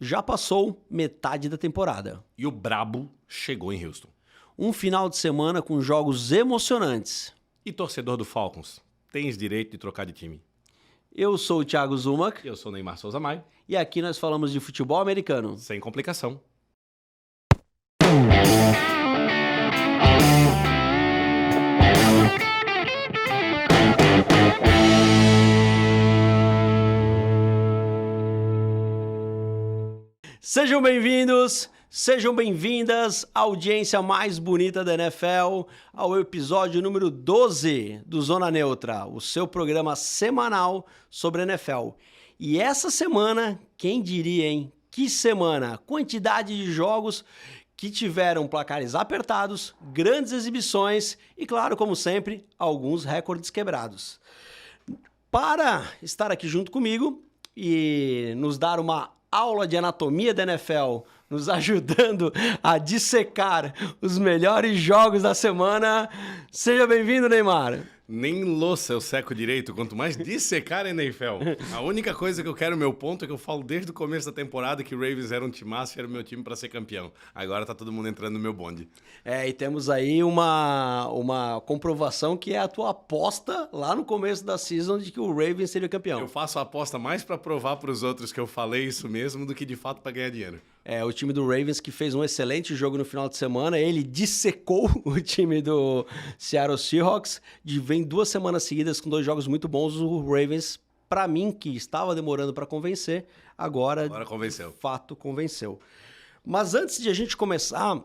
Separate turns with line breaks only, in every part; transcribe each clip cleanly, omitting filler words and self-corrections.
Já passou metade da temporada.
E o brabo chegou em Houston.
Um final de semana com jogos emocionantes.
E torcedor do Falcons, tens direito de trocar de time.
Eu sou o Thiago Zumac.
Eu sou Neymar Souza Maia.
E aqui nós falamos de futebol americano.
Sem complicação.
Sejam bem-vindos, sejam bem-vindas à audiência mais bonita da NFL, ao episódio número 12 do Zona Neutra, o seu programa semanal sobre a NFL. E essa semana, quem diria, hein? Que semana! Quantidade de jogos que tiveram placares apertados, grandes exibições e, claro, como sempre, alguns recordes quebrados. Para estar aqui junto comigo e nos dar uma aula de anatomia da NFL, nos ajudando a dissecar os melhores jogos da semana. Seja bem-vindo, Neymar.
Nem louça eu seco direito, quanto mais dissecar a NFL. A única coisa que eu quero, meu ponto, é que eu falo desde o começo da temporada que o Ravens era um timaço e era o meu time para ser campeão. Agora tá todo mundo entrando no meu bonde.
E temos aí uma comprovação que é a tua aposta lá no começo da season de que o Ravens seria campeão.
Eu faço a aposta mais para provar para os outros que eu falei isso mesmo do que de fato para ganhar dinheiro.
O time do Ravens que fez um excelente jogo no final de semana, ele dissecou o time do Seattle Seahawks, vem 2 semanas seguidas com 2 jogos muito bons. O Ravens, para mim, que estava demorando para convencer, agora
convenceu.
De fato convenceu. Mas antes de a gente começar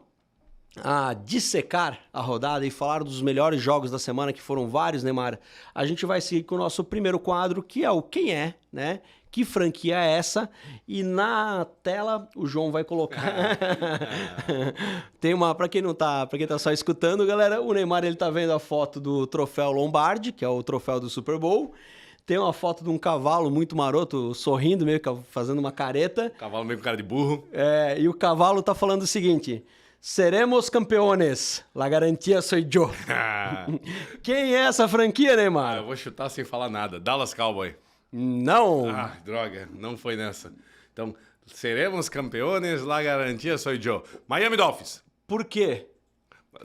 a dissecar a rodada e falar dos melhores jogos da semana, que foram vários, Neymar, a gente vai seguir com o nosso primeiro quadro, que é o Quem É, né? Que franquia é essa? E na tela o João vai colocar. Tem para quem tá só escutando, galera, o Neymar ele tá vendo a foto do troféu Lombardi, que é o troféu do Super Bowl. Tem uma foto de um cavalo muito maroto, sorrindo, meio que fazendo uma careta.
Cavalo meio com cara de burro.
E o cavalo tá falando o seguinte: seremos campeones, la garantia soy yo. Quem é essa franquia, Neymar?
Eu vou chutar sem falar nada. Dallas Cowboys.
Não.
Droga, não foi nessa. Então, seremos campeones, la garantia soy yo. Miami Dolphins.
Por quê?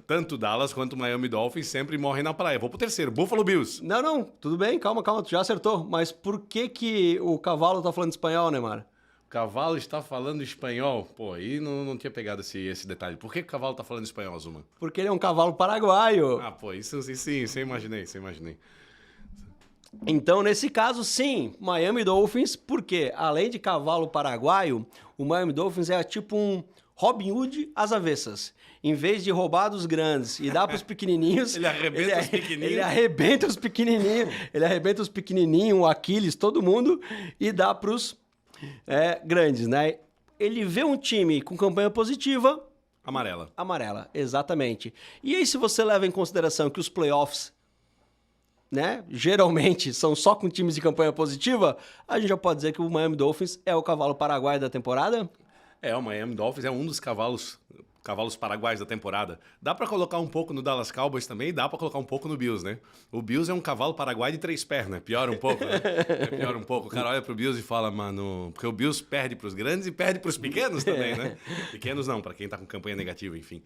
Tanto Dallas quanto Miami Dolphins sempre morrem na praia. Vou pro terceiro, Buffalo Bills.
Não, tudo bem, calma, tu já acertou. Mas por que o cavalo tá falando espanhol, Neymar?
O cavalo está falando espanhol? Pô, aí não tinha pegado esse detalhe. Por que o cavalo tá falando espanhol, Zuma?
Porque ele é um cavalo paraguaio.
Isso sim, você imaginei.
Então, nesse caso, sim, Miami Dolphins, porque além de cavalo paraguaio, o Miami Dolphins é tipo um Robin Hood às avessas. Em vez de roubar dos grandes e dar para os pequenininhos...
Ele arrebenta os pequenininhos.
Ele arrebenta os pequenininhos, o Aquiles, todo mundo, e dá para os grandes, né? Ele vê um time com campanha positiva... Amarela, exatamente. E aí, se você leva em consideração que os playoffs, né, geralmente são só com times de campanha positiva, a gente já pode dizer que o Miami Dolphins é o cavalo paraguaio da temporada?
O Miami Dolphins é um dos cavalos paraguaios da temporada. Dá pra colocar um pouco no Dallas Cowboys também e dá pra colocar um pouco no Bills, né? O Bills é um cavalo paraguaio de 3 pernas. Piora um pouco, né? Piora um pouco. O cara olha pro Bills e fala, mano... Porque o Bills perde pros grandes e perde pros pequenos também, né? Pequenos não, pra quem tá com campanha negativa, enfim.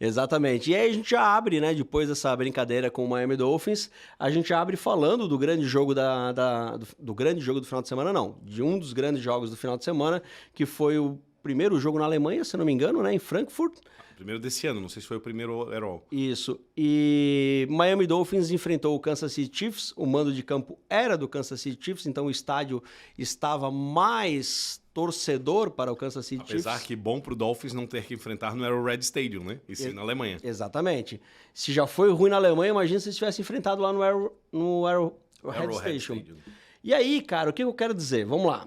Exatamente. E aí a gente já abre, né, depois dessa brincadeira com o Miami Dolphins, a gente abre falando do grande jogo do grande jogo do final de semana, não. De um dos grandes jogos do final de semana, que foi o primeiro jogo na Alemanha, se não me engano, né, em Frankfurt.
Primeiro desse ano, não sei se foi o primeiro at all.
Isso. E Miami Dolphins enfrentou o Kansas City Chiefs. O mando de campo era do Kansas City Chiefs, então o estádio estava mais torcedor para o Kansas City Chiefs.
Apesar que bom pro Dolphins não ter que enfrentar no Arrowhead Stadium, né? E sim na Alemanha.
Exatamente. Se já foi ruim na Alemanha, imagina se eles tivessem enfrentado lá no Arrowhead Stadium. E aí, cara, o que eu quero dizer? Vamos lá.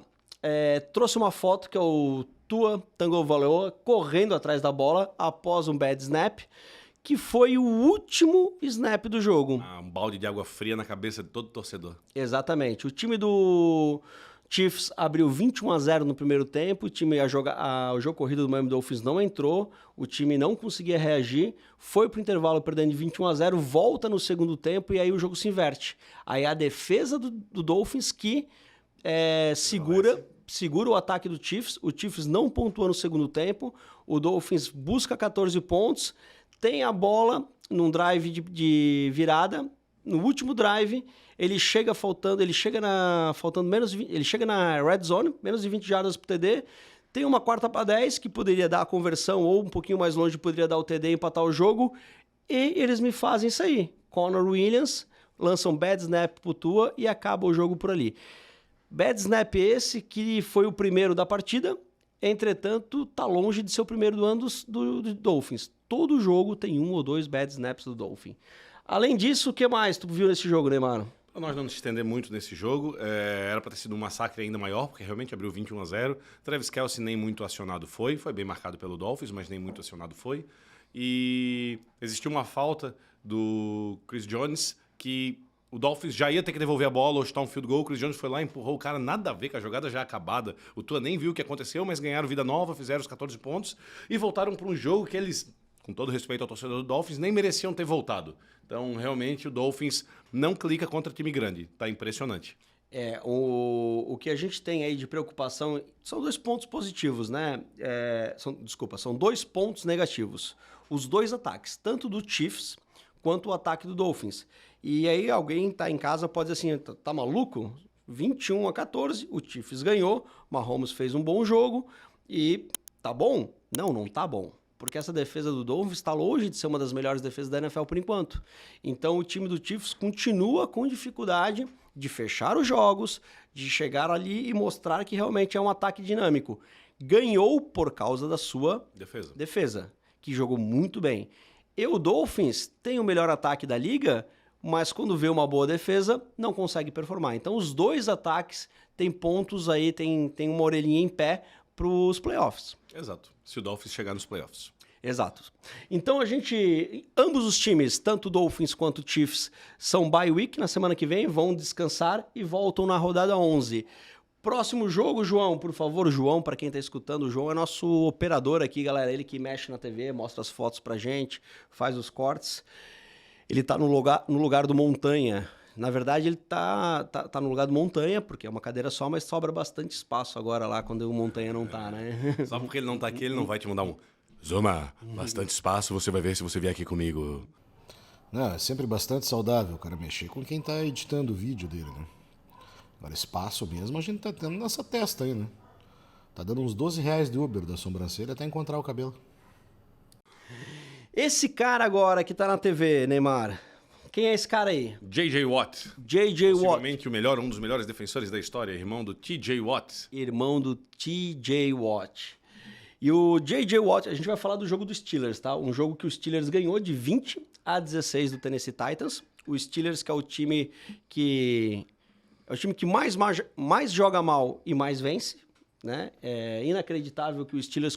Trouxe uma foto que é o Tua Tagovailoa correndo atrás da bola após um bad snap, que foi o último snap do jogo.
Um balde de água fria na cabeça de todo torcedor.
Exatamente. O time do Chiefs abriu 21-0 no primeiro tempo, o jogo corrido do Miami Dolphins não entrou, o time não conseguia reagir, foi pro intervalo perdendo de 21-0, volta no segundo tempo e aí o jogo se inverte. Aí a defesa do Dolphins que segura segura o ataque do Chiefs, o Chiefs não pontua no segundo tempo, o Dolphins busca 14 pontos, tem a bola num drive de virada, no último drive, ele chega na red zone, menos de 20 jardas pro TD, tem uma 4ª para 10 que poderia dar a conversão, ou um pouquinho mais longe poderia dar o TD e empatar o jogo, e eles me fazem isso aí. Connor Williams lança um bad snap pro Tua e acaba o jogo por ali. Bad snap esse que foi o primeiro da partida, entretanto, tá longe de ser o primeiro do ano do Dolphins. Todo jogo tem 1 ou 2 bad snaps do Dolphin. Além disso, o que mais tu viu nesse jogo, Neymar?
Para nós não nos estender muito nesse jogo, era para ter sido um massacre ainda maior, porque realmente abriu 21-0. Travis Kelce nem muito acionado foi bem marcado pelo Dolphins, mas nem muito acionado foi. E existiu uma falta do Chris Jones, que o Dolphins já ia ter que devolver a bola ou chutar um field goal. O Chris Jones foi lá, empurrou o cara, nada a ver com a jogada já acabada. O Tua nem viu o que aconteceu, mas ganharam vida nova, fizeram os 14 pontos e voltaram para um jogo que eles, com todo respeito ao torcedor do Dolphins, nem mereciam ter voltado. Então, realmente, o Dolphins não clica contra time grande. Tá impressionante.
O que a gente tem aí de preocupação são 2 pontos positivos, né? São 2 pontos negativos. Os 2 ataques, tanto do Chiefs quanto o ataque do Dolphins. E aí alguém tá em casa pode dizer assim, tá maluco? 21-14, o Chiefs ganhou, Mahomes fez um bom jogo e tá bom? Não tá bom. Porque essa defesa do Dolphins está longe de ser uma das melhores defesas da NFL por enquanto. Então o time do Chiefs continua com dificuldade de fechar os jogos, de chegar ali e mostrar que realmente é um ataque dinâmico. Ganhou por causa da sua defesa, que jogou muito bem. E o Dolphins tem o melhor ataque da liga, mas quando vê uma boa defesa, não consegue performar. Então os 2 ataques têm pontos aí, tem uma orelhinha em pé para os playoffs.
Exato, se o Dolphins chegar nos playoffs.
Exato. Então ambos os times, tanto o Dolphins quanto o Chiefs, são bye week na semana que vem, vão descansar e voltam na rodada 11. Próximo jogo, João, por favor, João, para quem está escutando, o João é nosso operador aqui, galera, ele que mexe na TV, mostra as fotos pra gente, faz os cortes. Ele tá no lugar do Montanha. Na verdade, ele tá no lugar do Montanha, porque é uma cadeira só, mas sobra bastante espaço agora lá, quando o Montanha não tá, né?
Só porque ele não tá aqui, ele não vai te mandar um... Zoma, bastante espaço, você vai ver se você vier aqui comigo.
Não, é sempre bastante saudável o cara mexer com quem tá editando o vídeo dele, né? Agora, espaço mesmo a gente tá tendo nessa testa aí, né? Tá dando uns R$12 de Uber da sobrancelha até encontrar o cabelo.
Esse cara agora que tá na TV, Neymar, quem é esse cara aí?
J.J. Watt.
J.J. Watt.
Possivelmente um dos melhores defensores da história, irmão do T.J. Watt.
Irmão do T.J. Watt. E o J.J. Watt, a gente vai falar do jogo dos Steelers, tá? Um jogo que o Steelers ganhou de 20-16 do Tennessee Titans. O Steelers que é o time que mais joga mal e mais vence, né? É inacreditável que o Steelers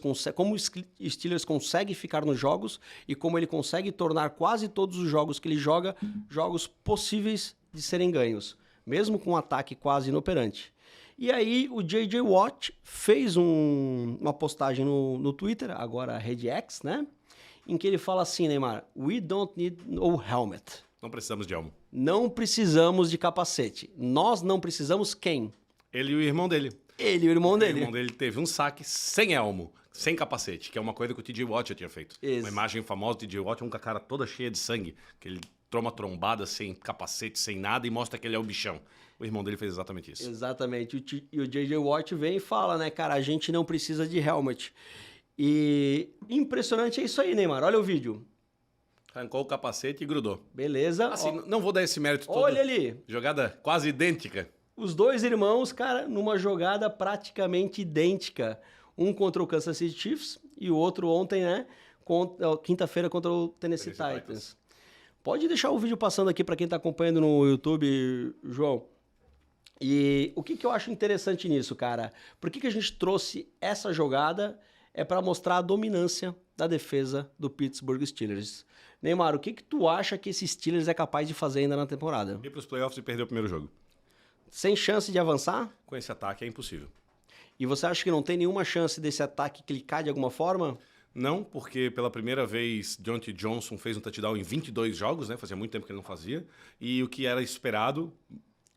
consegue ficar nos jogos e como ele consegue tornar quase todos os jogos que ele joga jogos possíveis de serem ganhos, mesmo com um ataque quase inoperante. E aí o J.J. Watt fez uma postagem no Twitter, agora a Rede X, né? Em que ele fala assim, Neymar, we don't need no helmet.
Não precisamos de elmo.
Não precisamos de capacete. Nós não precisamos quem?
Ele e o irmão dele.
Ele e o irmão dele.
O irmão dele teve um saque sem elmo, sem capacete, que é uma coisa que o T.J. Watt já tinha feito.
Isso.
Uma imagem famosa do T.J. Watt, com a cara toda cheia de sangue, que ele toma trombada sem capacete, sem nada, e mostra que ele é o bichão. O irmão dele fez exatamente isso.
Exatamente. E o J.J. Watt vem e fala, né, cara, a gente não precisa de helmet. E impressionante é isso aí, Neymar. Olha o vídeo.
Arrancou o capacete e grudou.
Beleza.
Assim, não vou dar esse mérito todo.
Olha ali.
Jogada quase idêntica.
Os 2 irmãos, cara, numa jogada praticamente idêntica. Um contra o Kansas City Chiefs e o outro ontem, né? Quinta-feira contra o Tennessee Titans. Pode deixar o vídeo passando aqui para quem está acompanhando no YouTube, João. E o que eu acho interessante nisso, cara? Por que a gente trouxe essa jogada? É para mostrar a dominância da defesa do Pittsburgh Steelers. Neymar, o que tu acha que esse Steelers é capaz de fazer ainda na temporada?
Ir para os playoffs e perder o primeiro jogo.
Sem chance de avançar?
Com esse ataque é impossível.
E você acha que não tem nenhuma chance desse ataque clicar de alguma forma?
Não, porque pela primeira vez Deontay Johnson fez um touchdown em 22 jogos, né? Fazia muito tempo que ele não fazia. E o que era esperado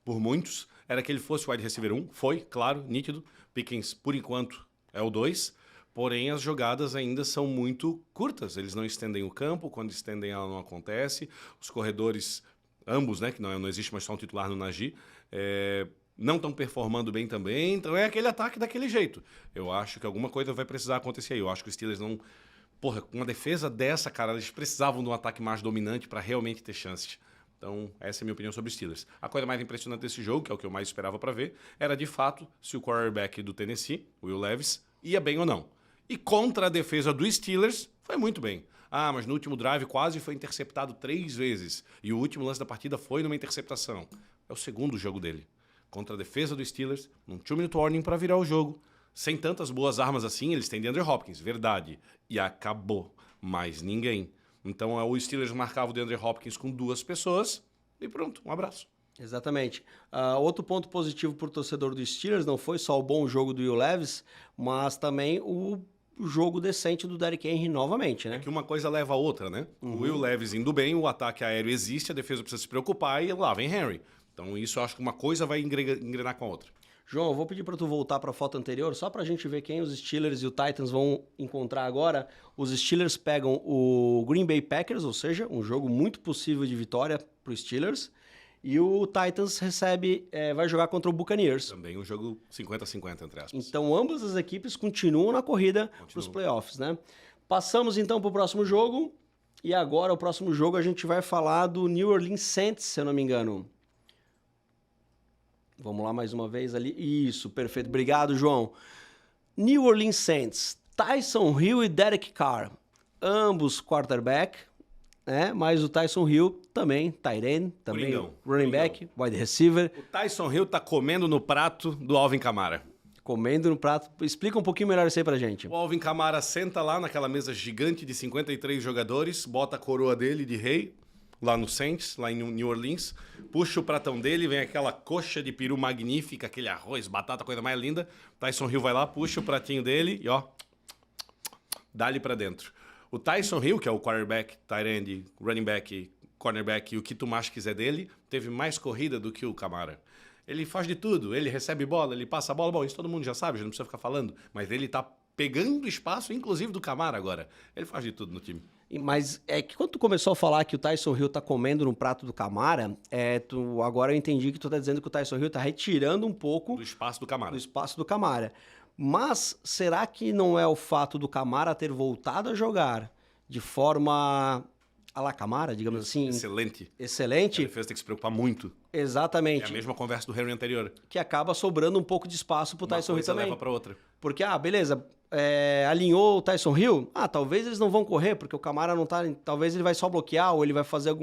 por muitos era que ele fosse o wide receiver 1. Foi, claro, nítido. Pickens, por enquanto, é o 2. Porém, as jogadas ainda são muito curtas. Eles não estendem o campo. Quando estendem, ela não acontece. Os corredores, ambos, né? Que não existe mais só um titular no Najee, não estão performando bem também. Então, é aquele ataque daquele jeito. Eu acho que alguma coisa vai precisar acontecer aí. Eu acho que os Steelers não... Porra, com uma defesa dessa, cara, eles precisavam de um ataque mais dominante para realmente ter chances. Então, essa é a minha opinião sobre os Steelers. A coisa mais impressionante desse jogo, que é o que eu mais esperava para ver, era de fato se o quarterback do Tennessee, Will Levis, ia bem ou não. E contra a defesa dos Steelers, foi muito bem. Ah, mas no último drive quase foi interceptado 3 vezes. E o último lance da partida foi numa interceptação. É o segundo jogo dele. Contra a defesa dos Steelers, num 2-minute warning para virar o jogo. Sem tantas boas armas assim, eles têm DeAndre Hopkins, verdade. E acabou. Mais ninguém. Então, o Steelers marcava o DeAndre Hopkins com 2 pessoas e pronto, um abraço.
Exatamente. Outro ponto positivo para o torcedor do Steelers não foi só o bom jogo do Will Levis, mas também o jogo decente do Derrick Henry novamente, né?
É que uma coisa leva a outra, né? O Will Levis indo bem, o ataque aéreo existe, a defesa precisa se preocupar e lá vem Henry. Então isso eu acho que uma coisa vai engrenar com a outra.
João, eu vou pedir para tu voltar para a foto anterior, só para a gente ver quem os Steelers e o Titans vão encontrar agora. Os Steelers pegam o Green Bay Packers, ou seja, um jogo muito possível de vitória para os Steelers. E o Titans vai jogar contra o Buccaneers.
Também um jogo 50-50, entre aspas.
Então, ambas as equipes continuam na corrida para os playoffs, né? Passamos, então, para o próximo jogo. E agora, o próximo jogo, a gente vai falar do New Orleans Saints, se eu não me engano. Vamos lá mais uma vez ali. Isso, perfeito. Obrigado, João. New Orleans Saints, Tyson Hill e Derek Carr. Ambos quarterback, né? Mas o Tyson Hill também, tight end, também
Coringão.
running back, wide receiver.
O Tyson Hill tá comendo no prato do Alvin Kamara.
Comendo no prato. Explica um pouquinho melhor isso aí pra gente.
O Alvin Kamara senta lá naquela mesa gigante de 53 jogadores, bota a coroa dele de rei, lá no Saints, lá em New Orleans, puxa o pratão dele, vem aquela coxa de peru magnífica, aquele arroz, batata, coisa mais linda. Tyson Hill vai lá, puxa o pratinho dele e ó, dá-lhe pra dentro. O Tyson Hill, que é o quarterback, tight end, running back, cornerback e o que tu mais quiser dele, teve mais corrida do que o Kamara. Ele faz de tudo, ele recebe bola, ele passa a bola, bom, isso todo mundo já sabe, já não precisa ficar falando, mas ele tá pegando espaço, inclusive do Kamara agora. Ele faz de tudo no time.
Mas é que quando tu começou a falar que o Tyson Hill tá comendo no prato do Kamara, agora eu entendi que tu tá dizendo que o Tyson Hill tá retirando um pouco
Do espaço do Kamara.
do espaço do Kamara. Mas será que não é o fato do Kamara ter voltado a jogar de forma a la Kamara, digamos assim,
Excelente. A
excelente?
defesa tem que se preocupar muito. É
Exatamente.
a mesma conversa do Henry anterior.
Que acaba sobrando um pouco de espaço pro
Uma
Tyson Hill
coisa
também.
leva para outra.
Porque, beleza, alinhou o Tyson Hill, talvez eles não vão correr, porque o Kamara não tá, talvez ele vai só bloquear, ou ele vai fazer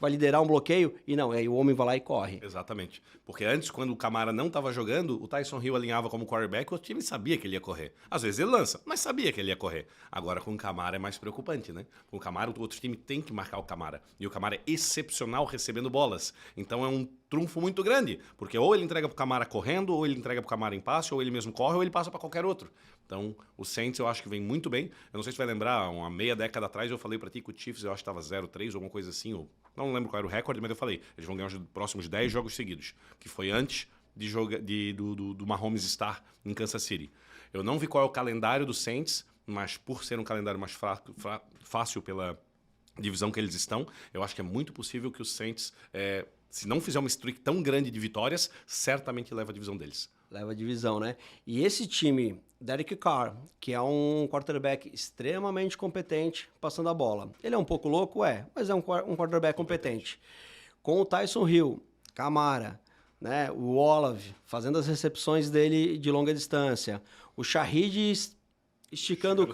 vai liderar um bloqueio, e não, aí o homem vai lá e corre.
Exatamente. Porque antes, quando o Kamara não estava jogando, o Tyson Hill alinhava como quarterback, o time sabia que ele ia correr. Às vezes ele lança, mas sabia que ele ia correr. Agora com o Kamara é mais preocupante, né? Com o Kamara, o outro time tem que marcar o Kamara. E o Kamara é excepcional recebendo bolas. Então é um trunfo muito grande, porque ou ele entrega pro Kamara correndo, ou ele entrega pro Kamara em passe, ou ele mesmo corre, ou ele passa para qualquer outro. Então, o Saints eu acho que vem muito bem. Eu não sei se você vai lembrar, uma meia década atrás eu falei pra ti que o Chiefs eu acho que estava 0-3 ou alguma coisa assim, ou não lembro qual era o recorde, mas eu falei, eles vão ganhar os próximos 10 jogos seguidos, que foi antes do Mahomes estar em Kansas City. Eu não vi qual é o calendário do Saints, mas por ser um calendário mais fácil pela divisão que eles estão, eu acho que é muito possível que o Saints, se não fizer uma streak tão grande de vitórias, certamente leva a divisão deles.
Leva a divisão, né? E esse time, Derek Carr, que é um quarterback extremamente competente passando a bola. Ele é um pouco louco, mas é um quarterback competente. Com o Tyson Hill, Kamara, né? O Olave fazendo as recepções dele de longa distância. O Shahid esticando o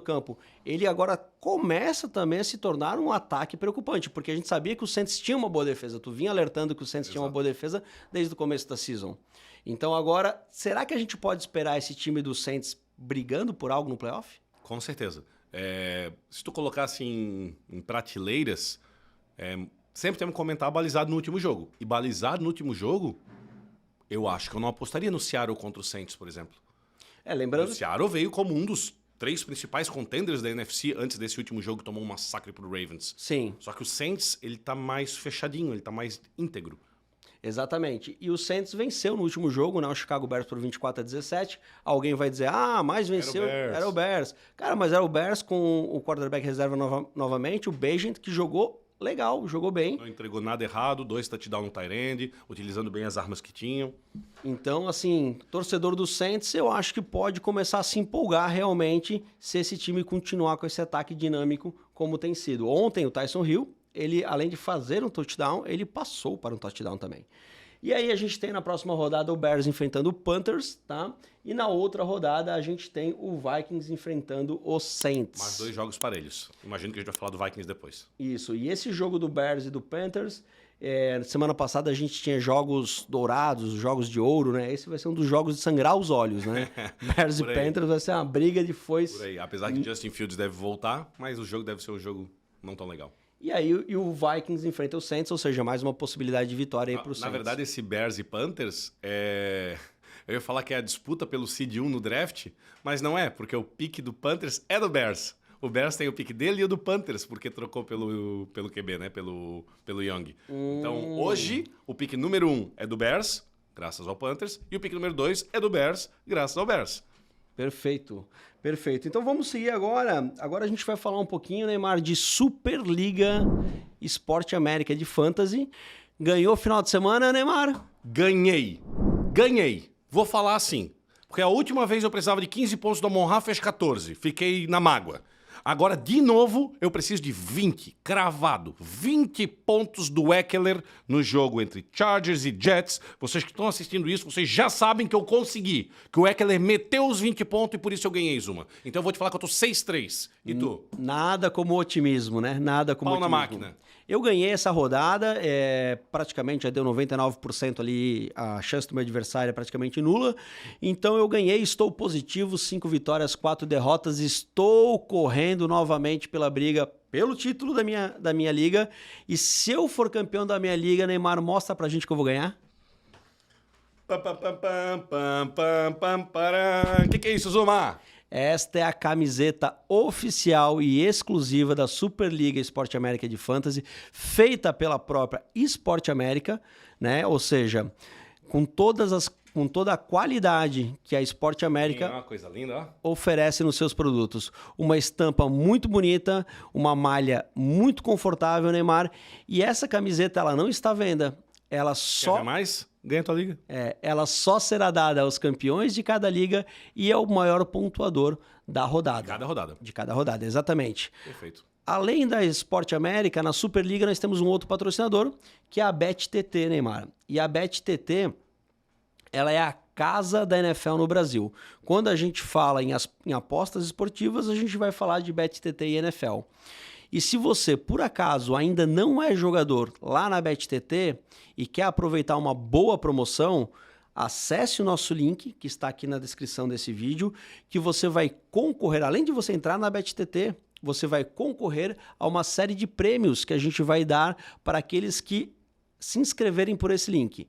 campo. Ele agora começa também a se tornar um ataque preocupante, porque a gente sabia que o Saints tinha uma boa defesa. Tu vinha alertando que o Saints tinha uma boa defesa desde o começo da season. Então agora, será que a gente pode esperar esse time do Saints brigando por algo no playoff?
Com certeza. Se tu colocasse em prateleiras, sempre temos que comentar balizado no último jogo. E balizado no último jogo, eu acho que eu não apostaria no Seattle contra o Saints, por exemplo.
Lembrando...
O Seattle veio como um dos 3 principais contenders da NFC antes desse último jogo que tomou um massacre pro Ravens.
Sim.
Só que o Saints, ele tá mais fechadinho, ele tá mais íntegro.
Exatamente. E o Saints venceu no último jogo, né? O Chicago Bears por 24-17. Alguém vai dizer, mas venceu, era o Bears. Cara, mas era o Bears com o quarterback reserva novamente, o Bagent, que jogou legal, jogou bem.
Não entregou nada errado, 2 touchdowns no tight end, utilizando bem as armas que tinham.
Então, assim, torcedor do Saints, eu acho que pode começar a se empolgar realmente se esse time continuar com esse ataque dinâmico como tem sido. Ontem, o Tyson Hill, ele, além de fazer um touchdown, ele passou para um touchdown também. E aí a gente tem na próxima rodada o Bears enfrentando o Panthers, tá? E na outra rodada a gente tem o Vikings enfrentando o Saints.
Mais 2 jogos parelhos. Imagino que a gente vai falar do Vikings depois.
Isso, e esse jogo do Bears e do Panthers, semana passada a gente tinha jogos dourados, jogos de ouro, né? Esse vai ser um dos jogos de sangrar os olhos, né? Bears e Panthers vai ser uma briga de foice.
Por aí, apesar que Justin Fields deve voltar, mas o jogo deve ser um jogo não tão legal.
E aí o Vikings enfrenta o Saints, ou seja, mais uma possibilidade de vitória aí pro Saints.
Na verdade, esse Bears e Panthers, eu ia falar que é a disputa pelo seed 1 no draft, mas não é, porque o pick do Panthers é do Bears. O Bears tem o pick dele e o do Panthers, porque trocou pelo QB, né? Pelo Young. Então, hoje, o pick número 1 é do Bears, graças ao Panthers, e o pick número 2 é do Bears, graças ao Bears.
Perfeito, perfeito. Então vamos seguir agora. Agora a gente vai falar um pouquinho, Neymar, de Superliga Esporte América de Fantasy. Ganhou final de semana, Neymar?
Ganhei. Vou falar assim, porque a última vez eu precisava de 15 pontos do Amon-Ra, fez 14. Fiquei na mágoa. Agora, de novo, eu preciso de 20, cravado. 20 pontos do Ekeler no jogo entre Chargers e Jets. Vocês que estão assistindo isso, vocês já sabem que eu consegui. Que o Ekeler meteu os 20 pontos e por isso eu ganhei uma. Então eu vou te falar que eu tô 6-3. E tu?
Nada como otimismo, né? Nada como
Pau na
otimismo.
máquina.
Eu ganhei essa rodada, praticamente já deu 99% ali, a chance do meu adversário é praticamente nula. Então eu ganhei, estou positivo, 5 vitórias, 4 derrotas, estou correndo novamente pela briga, pelo título da minha liga. E se eu for campeão da minha liga, Neymar, mostra pra gente que eu vou ganhar.
Que é isso, Zuma?
Esta é a camiseta oficial e exclusiva da Superliga Esporte América de Fantasy, feita pela própria Esporte América, né? Ou seja, com toda a qualidade que a Esporte América
Uma coisa linda,
oferece nos seus produtos. Uma estampa muito bonita, uma malha muito confortável, Neymar. E essa camiseta ela não está à venda. Ela só
Quer ver mais? Ganha tua liga.
ela só será dada aos campeões de cada liga e é o maior pontuador da rodada.
De cada rodada.
Exatamente.
Perfeito.
Além da Esporte América, na Superliga nós temos um outro patrocinador, que é a BetTT, Neymar. E a BetTT, ela é a casa da NFL no Brasil. Quando a gente fala em apostas esportivas, a gente vai falar de BetTT e NFL. E se você, por acaso, ainda não é jogador lá na BetTT e quer aproveitar uma boa promoção, acesse o nosso link, que está aqui na descrição desse vídeo, que você vai concorrer, além de você entrar na BetTT, você vai concorrer a uma série de prêmios que a gente vai dar para aqueles que se inscreverem por esse link.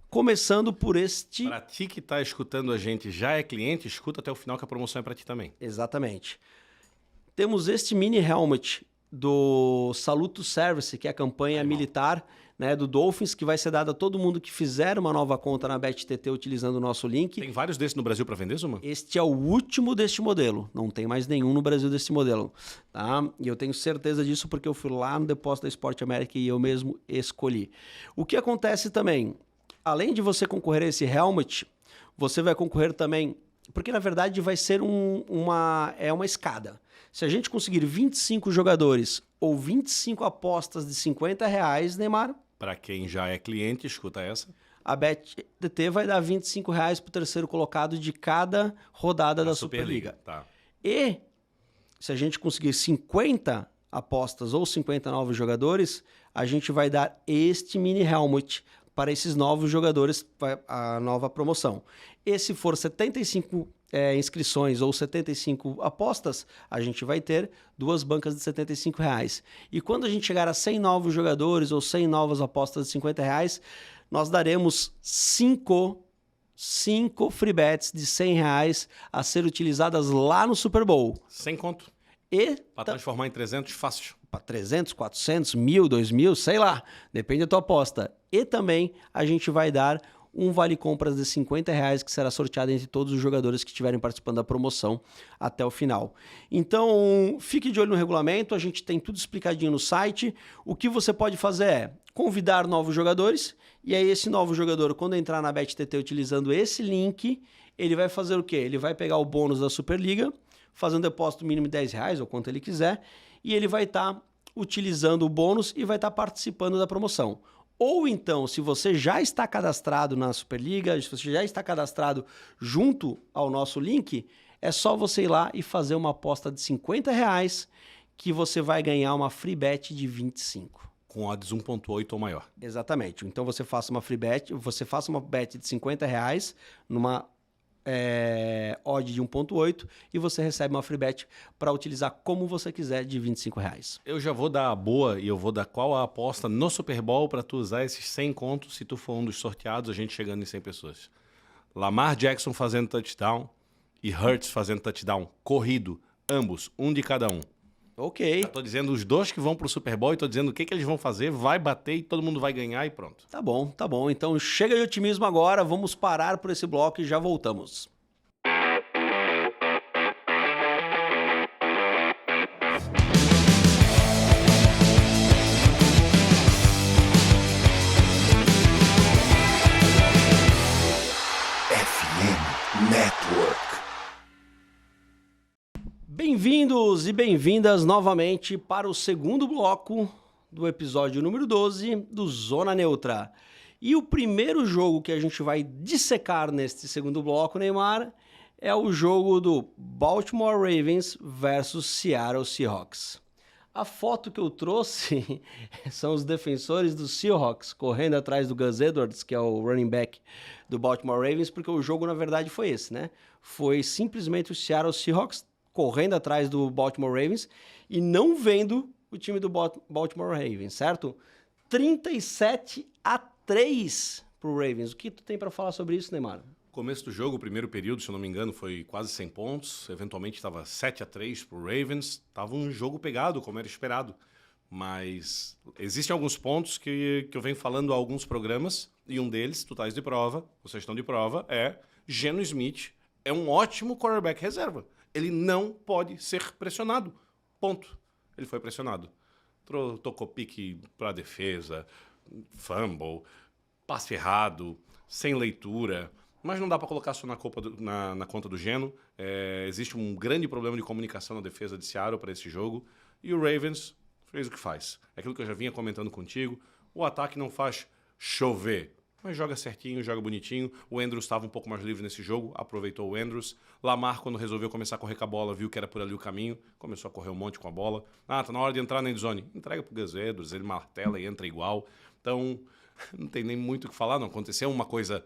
Começando por este...
Para ti que está escutando a gente, já é cliente, escuta até o final que a promoção é para ti também.
Exatamente. Temos este mini helmet do Saluto Service, que é a campanha militar, né, do Dolphins, que vai ser dada a todo mundo que fizer uma nova conta na BetTT utilizando o nosso link.
Tem vários desses no Brasil para vender, Zuma?
Este é o último deste modelo. Não tem mais nenhum no Brasil deste modelo. Tá? E eu tenho certeza disso porque eu fui lá no depósito da Esporte América e eu mesmo escolhi. O que acontece também, além de você concorrer a esse helmet, você vai concorrer também, porque na verdade vai ser uma escada. Se a gente conseguir 25 jogadores ou 25 apostas de R$50, Neymar...
Para quem já é cliente, escuta essa.
A BetTT vai dar R$25 para o terceiro colocado de cada rodada da Superliga.
Tá.
E se a gente conseguir 50 apostas ou 50 novos jogadores, a gente vai dar este mini helmet para esses novos jogadores, a nova promoção. E se for 75 inscrições ou 75 apostas, a gente vai ter 2 bancas de R$75. E quando a gente chegar a 100 novos jogadores ou 100 novas apostas de R$50, nós daremos 5 free bets de R$100 a ser utilizadas lá no Super Bowl.
Sem conto.
E
Para transformar em 300, fácil.
para 300, 400, 1.000, 2.000, sei lá, depende da tua aposta. E também a gente vai dar um vale compras de R$50 que será sorteado entre todos os jogadores que estiverem participando da promoção até o final. Então, fique de olho no regulamento, a gente tem tudo explicadinho no site. O que você pode fazer é convidar novos jogadores, e aí esse novo jogador, quando entrar na BetTT utilizando esse link, ele vai fazer o quê? Ele vai pegar o bônus da Superliga, fazer um depósito mínimo de R$10 ou quanto ele quiser, e ele vai estar utilizando o bônus e vai estar participando da promoção. Ou então, se você já está cadastrado na Superliga, se você já está cadastrado junto ao nosso link, é só você ir lá e fazer uma aposta de R$50 que você vai ganhar uma free bet de 25.
Com odds 1.8 ou maior.
Exatamente. Então você faça uma free bet, você faça uma bet de R$50 numa odd de 1.8 e você recebe uma free bet para utilizar como você quiser de R$25.
Eu já vou dar a boa e eu vou dar qual a aposta no Super Bowl para tu usar esses 100 contos se tu for um dos sorteados, a gente chegando em 100 pessoas. Lamar Jackson fazendo touchdown e Hurts fazendo touchdown corrido, ambos, um de cada um.
Ok.
Eu tô dizendo os dois que vão pro Super Bowl e tô dizendo o que eles vão fazer, vai bater e todo mundo vai ganhar e pronto.
Tá bom, tá bom. Então chega de otimismo agora, vamos parar por esse bloco e já voltamos.
FM Network.
Bem-vindos e bem-vindas novamente para o segundo bloco do episódio número 12 do Zona Neutra. E o primeiro jogo que a gente vai dissecar neste segundo bloco, Neymar, é o jogo do Baltimore Ravens versus Seattle Seahawks. A foto que eu trouxe são os defensores do Seahawks correndo atrás do Gus Edwards, que é o running back do Baltimore Ravens, porque o jogo na verdade foi esse, né? Foi simplesmente o Seattle Seahawks correndo atrás do Baltimore Ravens e não vendo o time do Baltimore Ravens, certo? 37-3 pro Ravens. O que tu tem para falar sobre isso, Neymar?
Começo do jogo, o primeiro período, se eu não me engano, foi quase 100 pontos. Eventualmente estava 7-3 pro Ravens. Tava um jogo pegado, como era esperado. Mas existem alguns pontos que eu venho falando há alguns programas, e um deles, tu estás de prova, vocês estão de prova, é Geno Smith é um ótimo quarterback reserva. Ele não pode ser pressionado. Ponto. Ele foi pressionado. Tocou pique para a defesa, fumble, passe errado, sem leitura. Mas não dá para colocar só na conta do Geno. Existe um grande problema de comunicação na defesa de Seattle para esse jogo. E o Ravens fez o que faz. É aquilo que eu já vinha comentando contigo. O ataque não faz chover, mas joga certinho, joga bonitinho. O Andrews estava um pouco mais livre nesse jogo, aproveitou o Andrews. Lamar, quando resolveu começar a correr com a bola, viu que era por ali o caminho, começou a correr um monte com a bola. Tá na hora de entrar na endzone. Entrega pro Gus Edwards, ele martela e entra igual. Então, não tem nem muito o que falar, não aconteceu uma coisa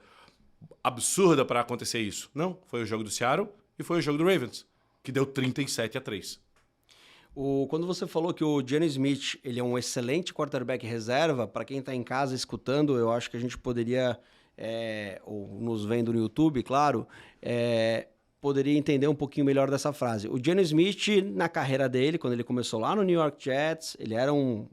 absurda para acontecer isso. Não, foi o jogo do Seattle e foi o jogo do Ravens, que deu 37-3.
Quando você falou que o Geno Smith ele é um excelente quarterback reserva, para quem está em casa escutando, eu acho que a gente poderia, ou nos vendo no YouTube, claro, poderia entender um pouquinho melhor dessa frase. O Geno Smith, na carreira dele, quando ele começou lá no New York Jets, ele era uma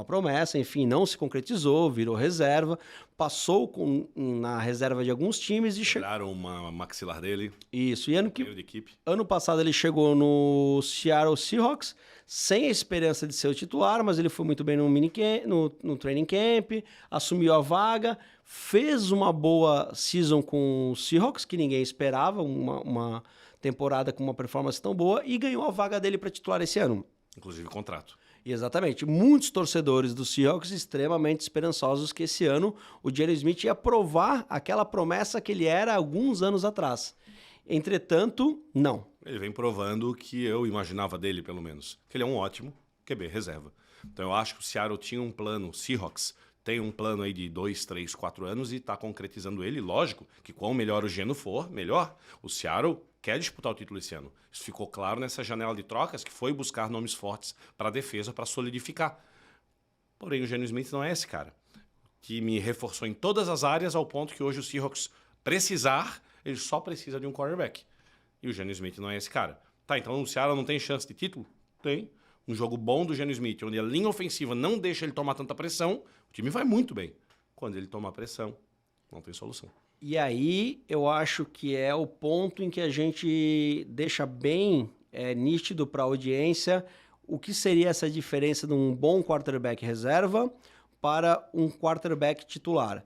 promessa, enfim, não se concretizou, virou reserva, passou na reserva de alguns times e chegou.
Tiraram uma maxilar dele.
Isso, e
de equipe.
Ano passado ele chegou no Seattle Seahawks sem a esperança de ser o titular, mas ele foi muito bem no training camp, assumiu a vaga, fez uma boa season com o Seahawks, que ninguém esperava, uma temporada com uma performance tão boa, e ganhou a vaga dele para titular esse ano.
Inclusive contrato.
Exatamente. Muitos torcedores do Seahawks extremamente esperançosos que esse ano o Geno Smith ia provar aquela promessa que ele era alguns anos atrás. Entretanto, não.
Ele vem provando o que eu imaginava dele, pelo menos. Que ele é um ótimo QB reserva. Então eu acho que o Seattle tinha um plano, o Seahawks tem um plano aí de 2, 3, 4 anos e está concretizando ele. Lógico que quanto melhor o Geno for, melhor. O Seattle quer disputar o título esse ano. Isso ficou claro nessa janela de trocas, que foi buscar nomes fortes para a defesa, para solidificar. Porém, o Geno Smith não é esse cara, que me reforçou em todas as áreas ao ponto que hoje o Seahawks precisar, ele só precisa de um quarterback. E o Geno Smith não é esse cara. Tá, então o Seattle não tem chance de título? Tem. um jogo bom do Geno Smith, onde a linha ofensiva não deixa ele tomar tanta pressão, o time vai muito bem. Quando ele toma pressão, não tem solução.
E aí eu acho que é o ponto em que a gente deixa bem nítido para a audiência o que seria essa diferença de um bom quarterback reserva para um quarterback titular.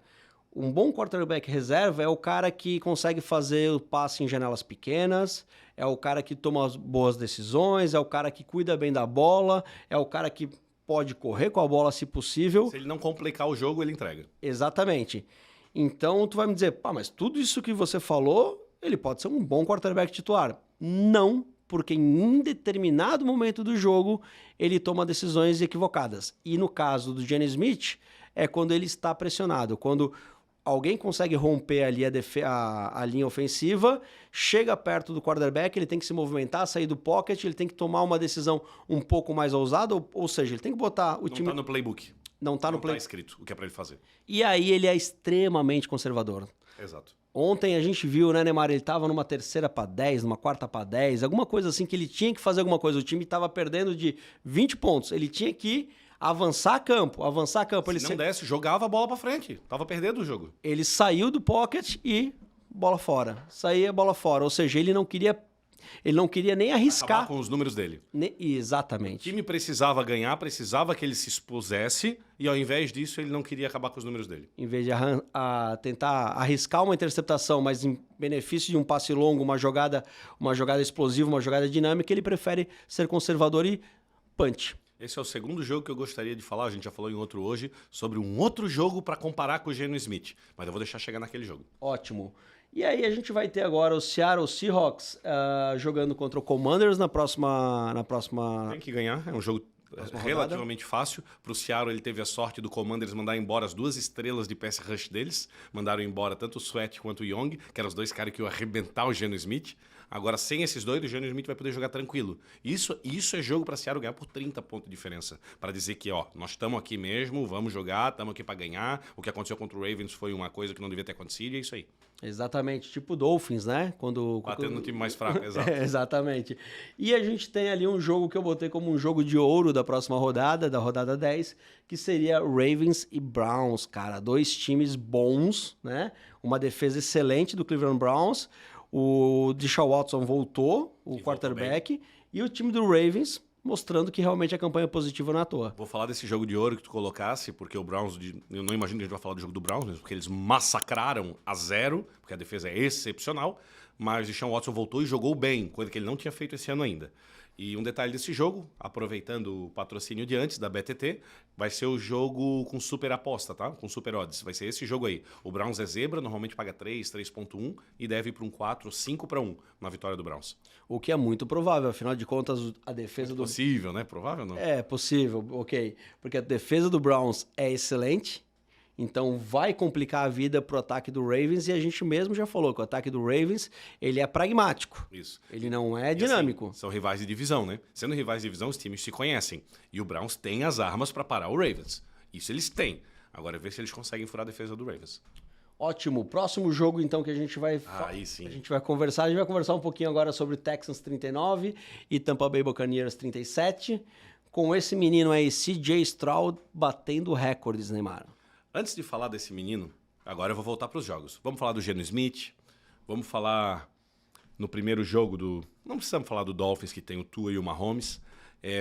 Um bom quarterback reserva é o cara que consegue fazer o passe em janelas pequenas, é o cara que toma boas decisões, é o cara que cuida bem da bola, é o cara que pode correr com a bola se possível.
Se ele não complicar o jogo, ele entrega.
Exatamente. Então tu vai me dizer, pá, mas tudo isso que você falou, ele pode ser um bom quarterback titular. Não, porque em determinado momento do jogo ele toma decisões equivocadas. E no caso do Geno Smith, é quando ele está pressionado, quando alguém consegue romper ali a linha ofensiva, chega perto do quarterback, ele tem que se movimentar, sair do pocket, ele tem que tomar uma decisão um pouco mais ousada, ou seja, ele tem que botar o time...
Não tá no playbook.
Não tá
escrito o que é para ele fazer.
E aí ele é extremamente conservador.
Exato.
Ontem a gente viu, né, Neymar, ele tava numa 3ª para 10, numa 4ª para 10, alguma coisa assim que ele tinha que fazer alguma coisa. O time tava perdendo de 20 pontos, ele tinha que avançar campo.
Se não desse, jogava a bola para frente. Tava perdendo o jogo.
Ele saiu do pocket e bola fora. Saía bola fora, ou seja, ele não queria nem arriscar.
Acabar com os números dele.
Exatamente.
O time precisava ganhar, precisava que ele se expusesse, e ao invés disso, ele não queria acabar com os números dele.
Em vez de tentar arriscar uma interceptação, mas em benefício de um passe longo, uma jogada explosiva, uma jogada dinâmica, ele prefere ser conservador e punch.
Esse é o segundo jogo que eu gostaria de falar, a gente já falou em outro hoje, sobre um outro jogo para comparar com o Geno Smith, mas eu vou deixar chegar naquele jogo.
Ótimo. E aí a gente vai ter agora o Seattle Seahawks jogando contra o Commanders na próxima...
Tem que ganhar, é um jogo relativamente fácil. Para o Seattle, ele teve a sorte do Commanders mandar embora as 2 estrelas de pass rush deles. Mandaram embora tanto o Sweat quanto o Young, que eram os 2 caras que iam arrebentar o Geno Smith. Agora, sem esses 2, o Geno Smith vai poder jogar tranquilo. Isso é jogo para Seattle ganhar por 30 pontos de diferença. Para dizer que, nós estamos aqui mesmo, vamos jogar, estamos aqui para ganhar. O que aconteceu contra o Ravens foi uma coisa que não devia ter acontecido e é isso aí.
Exatamente, tipo Dolphins, né?
Batendo no time mais fraco, exato.
Exatamente. E a gente tem ali um jogo que eu botei como um jogo de ouro da próxima rodada, da rodada 10, que seria Ravens e Browns, cara. 2 times bons, né? Uma defesa excelente do Cleveland Browns. O Deshaun Watson voltou, o quarterback, e o time do Ravens mostrando que realmente a campanha positiva não é à toa.
Vou falar desse jogo de ouro que tu colocasse, porque o Browns, eu não imagino que a gente vai falar do jogo do Browns, mesmo, porque eles massacraram a 0, porque a defesa é excepcional, mas o Deshaun Watson voltou e jogou bem, coisa que ele não tinha feito esse ano ainda. E um detalhe desse jogo, aproveitando o patrocínio de antes da BTT, vai ser o jogo com super aposta, tá? Com super odds. Vai ser esse jogo aí. O Browns é zebra, normalmente paga 3.1 e deve ir para um 4, 5-1 na vitória do Browns.
O que é muito provável, afinal de contas, a defesa do...
Possível, né? Provável não.
É possível, ok. Porque a defesa do Browns é excelente, então vai complicar a vida pro ataque do Ravens, e a gente mesmo já falou que o ataque do Ravens, ele é pragmático.
Isso.
Ele não é dinâmico.
Assim, são rivais de divisão, né? Sendo rivais de divisão, os times se conhecem. E o Browns tem as armas para parar o Ravens. Isso eles têm. Agora, ver se eles conseguem furar a defesa do Ravens.
Ótimo. Próximo jogo, então, que a gente vai...
Aí sim.
A gente vai conversar um pouquinho agora sobre Texans 39 e Tampa Bay Buccaneers 37, com esse menino aí, CJ Stroud, batendo recordes, Neymar.
Antes de falar desse menino, agora eu vou voltar para os jogos. Vamos falar do Geno Smith, vamos falar no primeiro jogo do... Não precisamos falar do Dolphins, que tem o Tua e o Mahomes,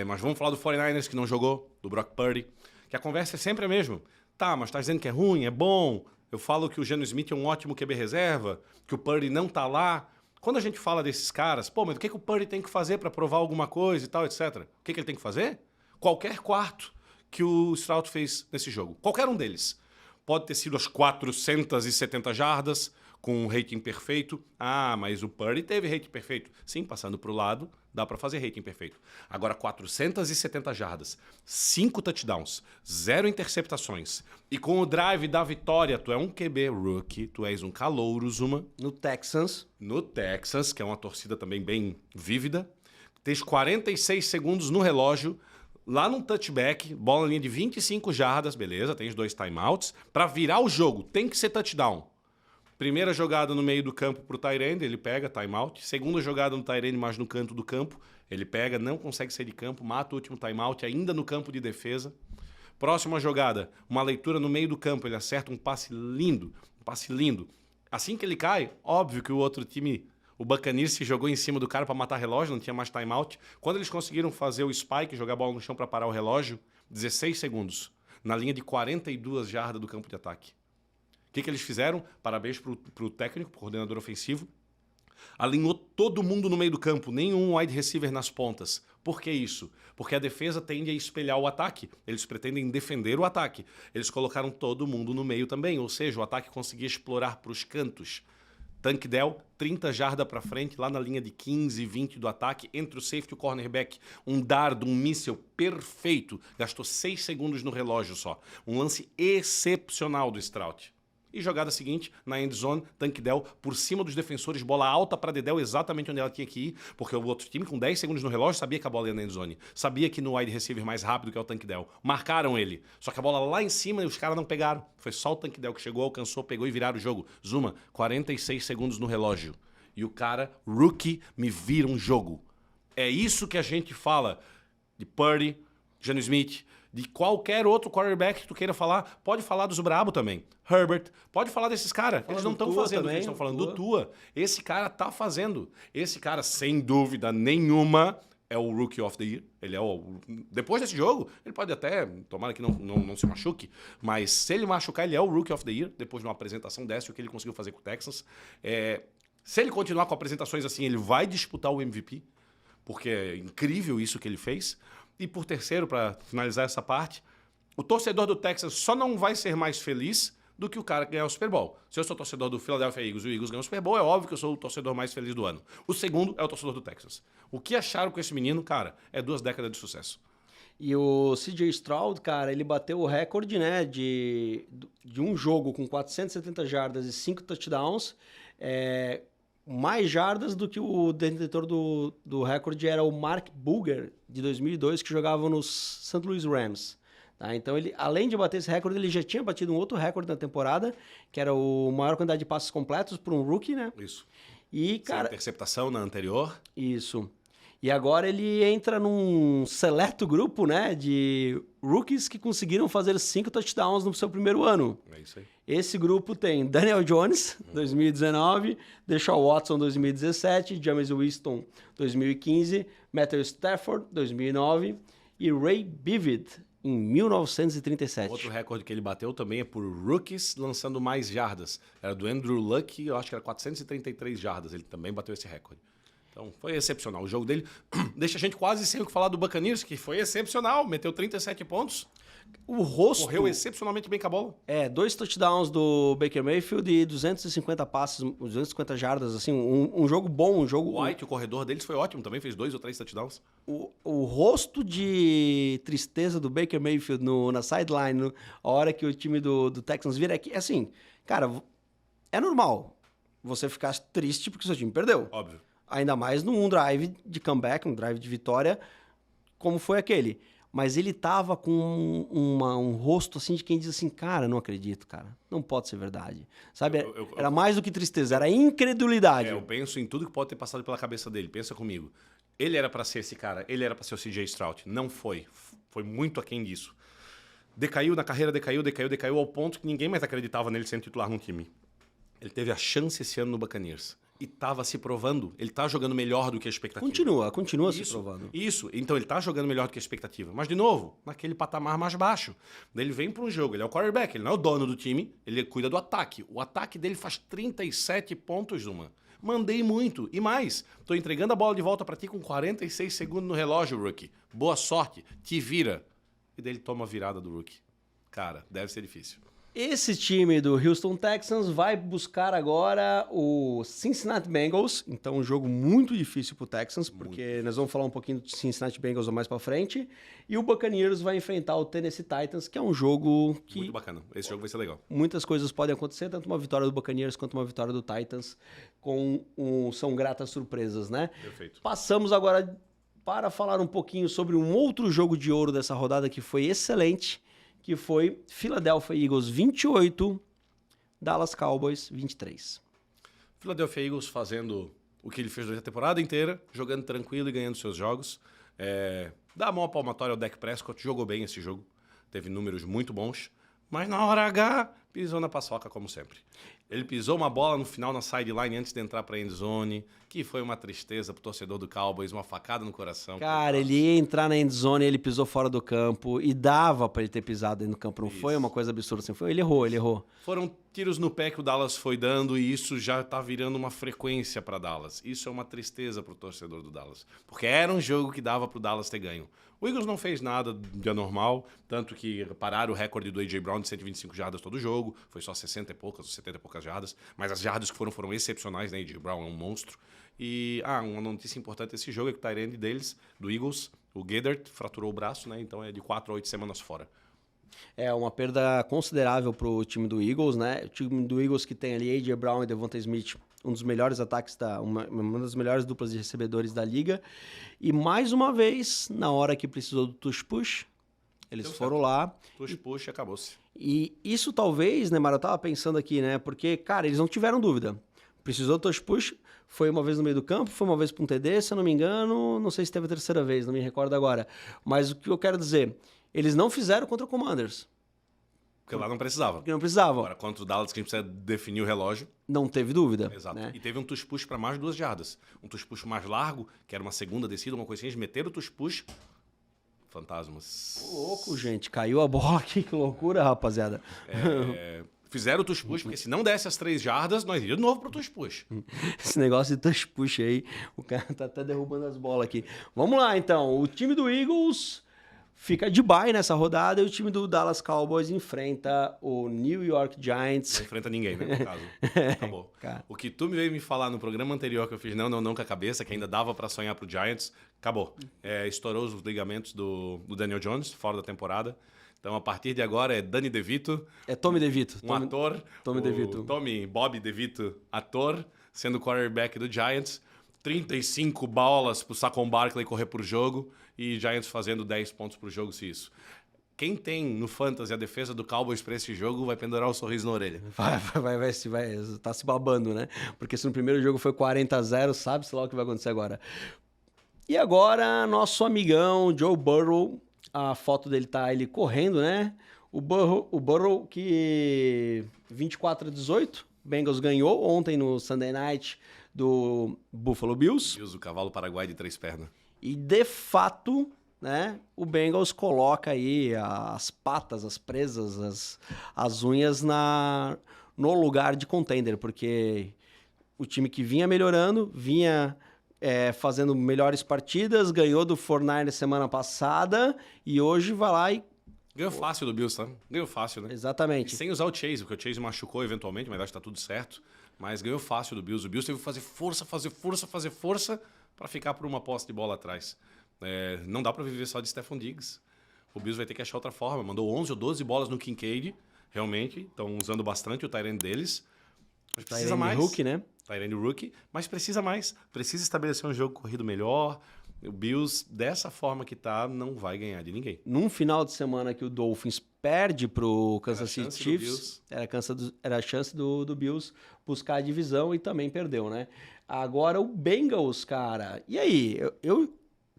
mas vamos falar do 49ers, que não jogou, do Brock Purdy, que a conversa é sempre a mesma. Tá, mas tá dizendo que é ruim, é bom. Eu falo que o Geno Smith é um ótimo QB reserva, que o Purdy não tá lá. Quando a gente fala desses caras, mas o que o Purdy tem que fazer para provar alguma coisa e tal, etc. O que ele tem que fazer? Qualquer quarto que o Stroud fez nesse jogo. Qualquer um deles. Pode ter sido as 470 jardas, com um rating perfeito. Ah, mas o Purdy teve rating perfeito. Sim, passando para o lado, dá para fazer rating perfeito. Agora, 470 jardas, 5 touchdowns, 0 interceptações. E com o drive da vitória, tu é um QB rookie, tu és um calouro, Zuma.
No Texans,
que é uma torcida também bem vívida. Tens 46 segundos no relógio, lá num touchback, bola na linha de 25 jardas, beleza, tens 2 timeouts. Para virar o jogo, tem que ser touchdown. Primeira jogada no meio do campo pro tight end, ele pega, timeout. Segunda jogada no tight end, mais no canto do campo, ele pega, não consegue sair de campo, mata o último timeout, ainda no campo de defesa. Próxima jogada, uma leitura no meio do campo, ele acerta um passe lindo, Assim que ele cai, óbvio que o outro time, o Buccaneers, se jogou em cima do cara para matar relógio, não tinha mais timeout. Quando eles conseguiram fazer o spike, jogar a bola no chão para parar o relógio, 16 segundos, na linha de 42 jardas do campo de ataque. O que eles fizeram? Parabéns pro técnico, pro coordenador ofensivo. Alinhou todo mundo no meio do campo, nenhum wide receiver nas pontas. Por que isso? Porque a defesa tende a espelhar o ataque. Eles pretendem defender o ataque. Eles colocaram todo mundo no meio também, ou seja, o ataque conseguia explorar para os cantos. Tank Dell, 30 jardas para frente, lá na linha de 15, 20 do ataque, entre o safety e o cornerback. Um dardo, um míssil perfeito. Gastou 6 segundos no relógio só. Um lance excepcional do Stroud. E jogada seguinte, na end zone, Tank Dell por cima dos defensores, bola alta para Dedel, exatamente onde ela tinha que ir, porque o outro time, com 10 segundos no relógio, sabia que a bola ia na end zone. Sabia que no wide receiver mais rápido, que é o Tank Dell. Marcaram ele. Só que a bola lá em cima e os caras não pegaram. Foi só o Tank Dell que chegou, alcançou, pegou e viraram o jogo. Zuma, 46 segundos no relógio. E o cara, rookie, me vira um jogo. É isso que a gente fala de Purdy, Geno Smith, de qualquer outro quarterback que tu queira falar. Pode falar dos brabo também. Herbert. Pode falar desses caras. Eles não estão fazendo o que eles estão falando. Do Tua. Esse cara tá fazendo. Esse cara, sem dúvida nenhuma, é o Rookie of the Year. Ele é o... Depois desse jogo, ele pode até... Tomara que não se machuque. Mas se ele machucar, ele é o Rookie of the Year. Depois de uma apresentação dessa, o que ele conseguiu fazer com o Texans. Se ele continuar com apresentações assim, ele vai disputar o MVP. Porque é incrível isso que ele fez. E por terceiro, para finalizar essa parte, o torcedor do Texas só não vai ser mais feliz do que o cara que ganhar o Super Bowl. Se eu sou torcedor do Philadelphia Eagles e o Eagles ganhar o Super Bowl, é óbvio que eu sou o torcedor mais feliz do ano. O segundo é o torcedor do Texas. O que acharam com esse menino, cara, é 2 décadas de sucesso.
E o CJ Stroud, cara, ele bateu o recorde, né, de um jogo com 470 jardas e 5 touchdowns, mais jardas do que o detentor do recorde era o Mark Bulger, de 2002, que jogava nos St. Louis Rams. Tá? Então, ele, além de bater esse recorde, ele já tinha batido um outro recorde na temporada, que era a maior quantidade de passes completos para um rookie, né?
Isso.
E, cara,
sem interceptação na anterior.
Isso. E agora ele entra num seleto grupo, né, de rookies que conseguiram fazer 5 touchdowns no seu primeiro ano.
É isso aí.
Esse grupo tem Daniel Jones, 2019, Deshaun Watson, 2017, Jameis Winston, 2015, Matthew Stafford, 2009 e Ray Vivid, em 1937.
Outro recorde que ele bateu também é por rookies lançando mais jardas. Era do Andrew Luck, eu acho que era 433 jardas. Ele também bateu esse recorde. Então, foi excepcional. O jogo dele deixa a gente quase sem o que falar do Buccaneers, que foi excepcional. Meteu 37 pontos.
O rosto...
Correu excepcionalmente bem com a bola.
2 touchdowns do Baker Mayfield e 250 passes, 250 jardas, assim, um jogo bom, um jogo...
O White, o corredor deles, foi ótimo. Também fez 2 ou 3 touchdowns.
O rosto de tristeza do Baker Mayfield na sideline, a hora que o time do Texans vira aqui, assim, cara, é normal você ficar triste porque seu time perdeu.
Óbvio.
Ainda mais num drive de comeback, um drive de vitória, como foi aquele. Mas ele tava com um rosto assim de quem diz assim, cara, não acredito, cara. Não pode ser verdade. Sabe, era mais do que tristeza, era incredulidade.
Eu penso em tudo que pode ter passado pela cabeça dele. Pensa comigo. Ele era pra ser esse cara, ele era pra ser o CJ Stroud. Não foi. Foi muito aquém disso. Decaiu na carreira, decaiu ao ponto que ninguém mais acreditava nele sendo titular num time. Ele teve a chance esse ano no Buccaneers. E estava se provando. Ele está jogando melhor do que a expectativa.
Continua se provando.
Isso. Então, ele está jogando melhor do que a expectativa. Mas, de novo, naquele patamar mais baixo. Daí ele vem para um jogo. Ele é o quarterback. Ele não é o dono do time. Ele cuida do ataque. O ataque dele faz 37 pontos, Zuma. Mandei muito. E mais, estou entregando a bola de volta para ti com 46 segundos no relógio, rookie. Boa sorte. Te vira. E daí ele toma a virada do rookie. Cara, deve ser difícil.
Esse time do Houston Texans vai buscar agora o Cincinnati Bengals. Então, um jogo muito difícil pro Texans, porque nós vamos falar um pouquinho do Cincinnati Bengals mais pra frente. E o Buccaneers vai enfrentar o Tennessee Titans, que é um jogo que...
Muito bacana. Esse jogo vai ser legal.
Muitas coisas podem acontecer, tanto uma vitória do Buccaneers quanto uma vitória do Titans, são gratas surpresas, né?
Perfeito.
Passamos agora para falar um pouquinho sobre um outro jogo de ouro dessa rodada que foi excelente, que foi Philadelphia Eagles 28, Dallas Cowboys 23.
Philadelphia Eagles fazendo o que ele fez durante a temporada inteira, jogando tranquilo e ganhando seus jogos. Dá a mão palmatória ao Dak Prescott, jogou bem esse jogo, teve números muito bons, mas na hora H pisou na paçoca como sempre. Ele pisou uma bola no final na sideline antes de entrar para a endzone, que foi uma tristeza pro torcedor do Cowboys, uma facada no coração.
Cara, ele ia entrar na endzone, ele pisou fora do campo e dava para ele ter pisado dentro do campo. Não foi uma coisa absurda assim. Ele errou.
Foram tiros no pé que o Dallas foi dando e isso já tá virando uma frequência para Dallas. Isso é uma tristeza pro torcedor do Dallas, porque era um jogo que dava pro Dallas ter ganho. O Eagles não fez nada de anormal, tanto que pararam o recorde do A.J. Brown de 125 jardas todo jogo, foi só 60 e poucas, 70 e poucas jardas, mas as jardas que foram excepcionais, né? A.J. Brown é um monstro. E uma notícia importante desse jogo é que o tight end deles, do Eagles, o Gedert, fraturou o braço, né? Então é de 4 a 8 semanas fora.
É uma perda considerável pro time do Eagles, né? O time do Eagles que tem ali A.J. Brown e Devonta Smith, um dos melhores ataques, uma das melhores duplas de recebedores da liga. E mais uma vez, na hora que precisou do tush-push, eles foram lá.
Tush-push e acabou-se.
E isso talvez, né, Mara, eu tava pensando aqui, né? Porque, cara, eles não tiveram dúvida. Precisou do tush-push, foi uma vez no meio do campo, foi uma vez para um TD, se eu não me engano, não sei se teve a terceira vez, não me recordo agora. Mas o que eu quero dizer, eles não fizeram contra o Commanders.
Porque lá não precisava.
Porque não precisavam.
Agora, contra o Dallas, que a gente precisa definir o relógio.
Não teve dúvida.
Exato.
Né?
E teve um tush-push para mais de 2 jardas. Um tush-push mais largo, que era uma segunda descida, uma coisa assim, eles meteram o tush-push. Fantasmas.
Louco, gente. Caiu a bola aqui, que loucura, rapaziada.
Fizeram o tush-push, porque se não desse as 3 jardas, nós íamos de novo pro tush-push.
Esse negócio de tush-push aí, o cara tá até derrubando as bolas aqui. Vamos lá, então. O time do Eagles fica de bye nessa rodada e o time do Dallas Cowboys enfrenta o New York Giants.
Não enfrenta ninguém, né, no caso. Acabou.
Cara.
O que tu me veio me falar no programa anterior, que eu fiz não com a cabeça, que ainda dava pra sonhar pro Giants, acabou. Estourou os ligamentos do Daniel Jones, fora da temporada. Então, a partir de agora, é Danny DeVito.
É Tommy DeVito.
Ator.
Tommy DeVito.
Bob DeVito, ator, sendo quarterback do Giants. 35 bolas pro Saquon Barkley correr por jogo e Giants fazendo 10 pontos por jogo, se isso. Quem tem no Fantasy a defesa do Cowboys pra esse jogo vai pendurar o sorriso na orelha.
Vai, tá se babando, né? Porque se no primeiro jogo foi 40-0, sabe-se lá o que vai acontecer agora. E agora, nosso amigão Joe Burrow, a foto dele tá ele correndo, né? O Burrow que 24-18, Bengals ganhou ontem no Sunday Night do Buffalo Bills.
Bills, o cavalo paraguai de 3 pernas.
E de fato, né, o Bengals coloca aí as patas, as presas, as unhas no lugar de contender, porque o time que vinha melhorando, vinha fazendo melhores partidas, ganhou do 49ers semana passada e hoje vai lá e...
Ganhou fácil do Bills, tá? Ganhou fácil, né?
Exatamente.
E sem usar o Chase, porque o Chase machucou eventualmente, mas acho que tá tudo certo. Mas ganhou fácil do Bills. O Bills teve que fazer força para ficar por uma posse de bola atrás. Não dá para viver só de Stephon Diggs. O Bills vai ter que achar outra forma. Mandou 11 ou 12 bolas no Kincaid, realmente. Estão usando bastante o tight end deles. Mas precisa mais.
Rookie, né?
Tight end rookie, mas precisa mais. Precisa estabelecer um jogo corrido melhor. O Bills, dessa forma que tá, não vai ganhar de ninguém.
Num final de semana que o Dolphins perde pro Kansas City Chiefs, era a chance do Bills buscar a divisão e também perdeu, né? Agora o Bengals, cara, e aí?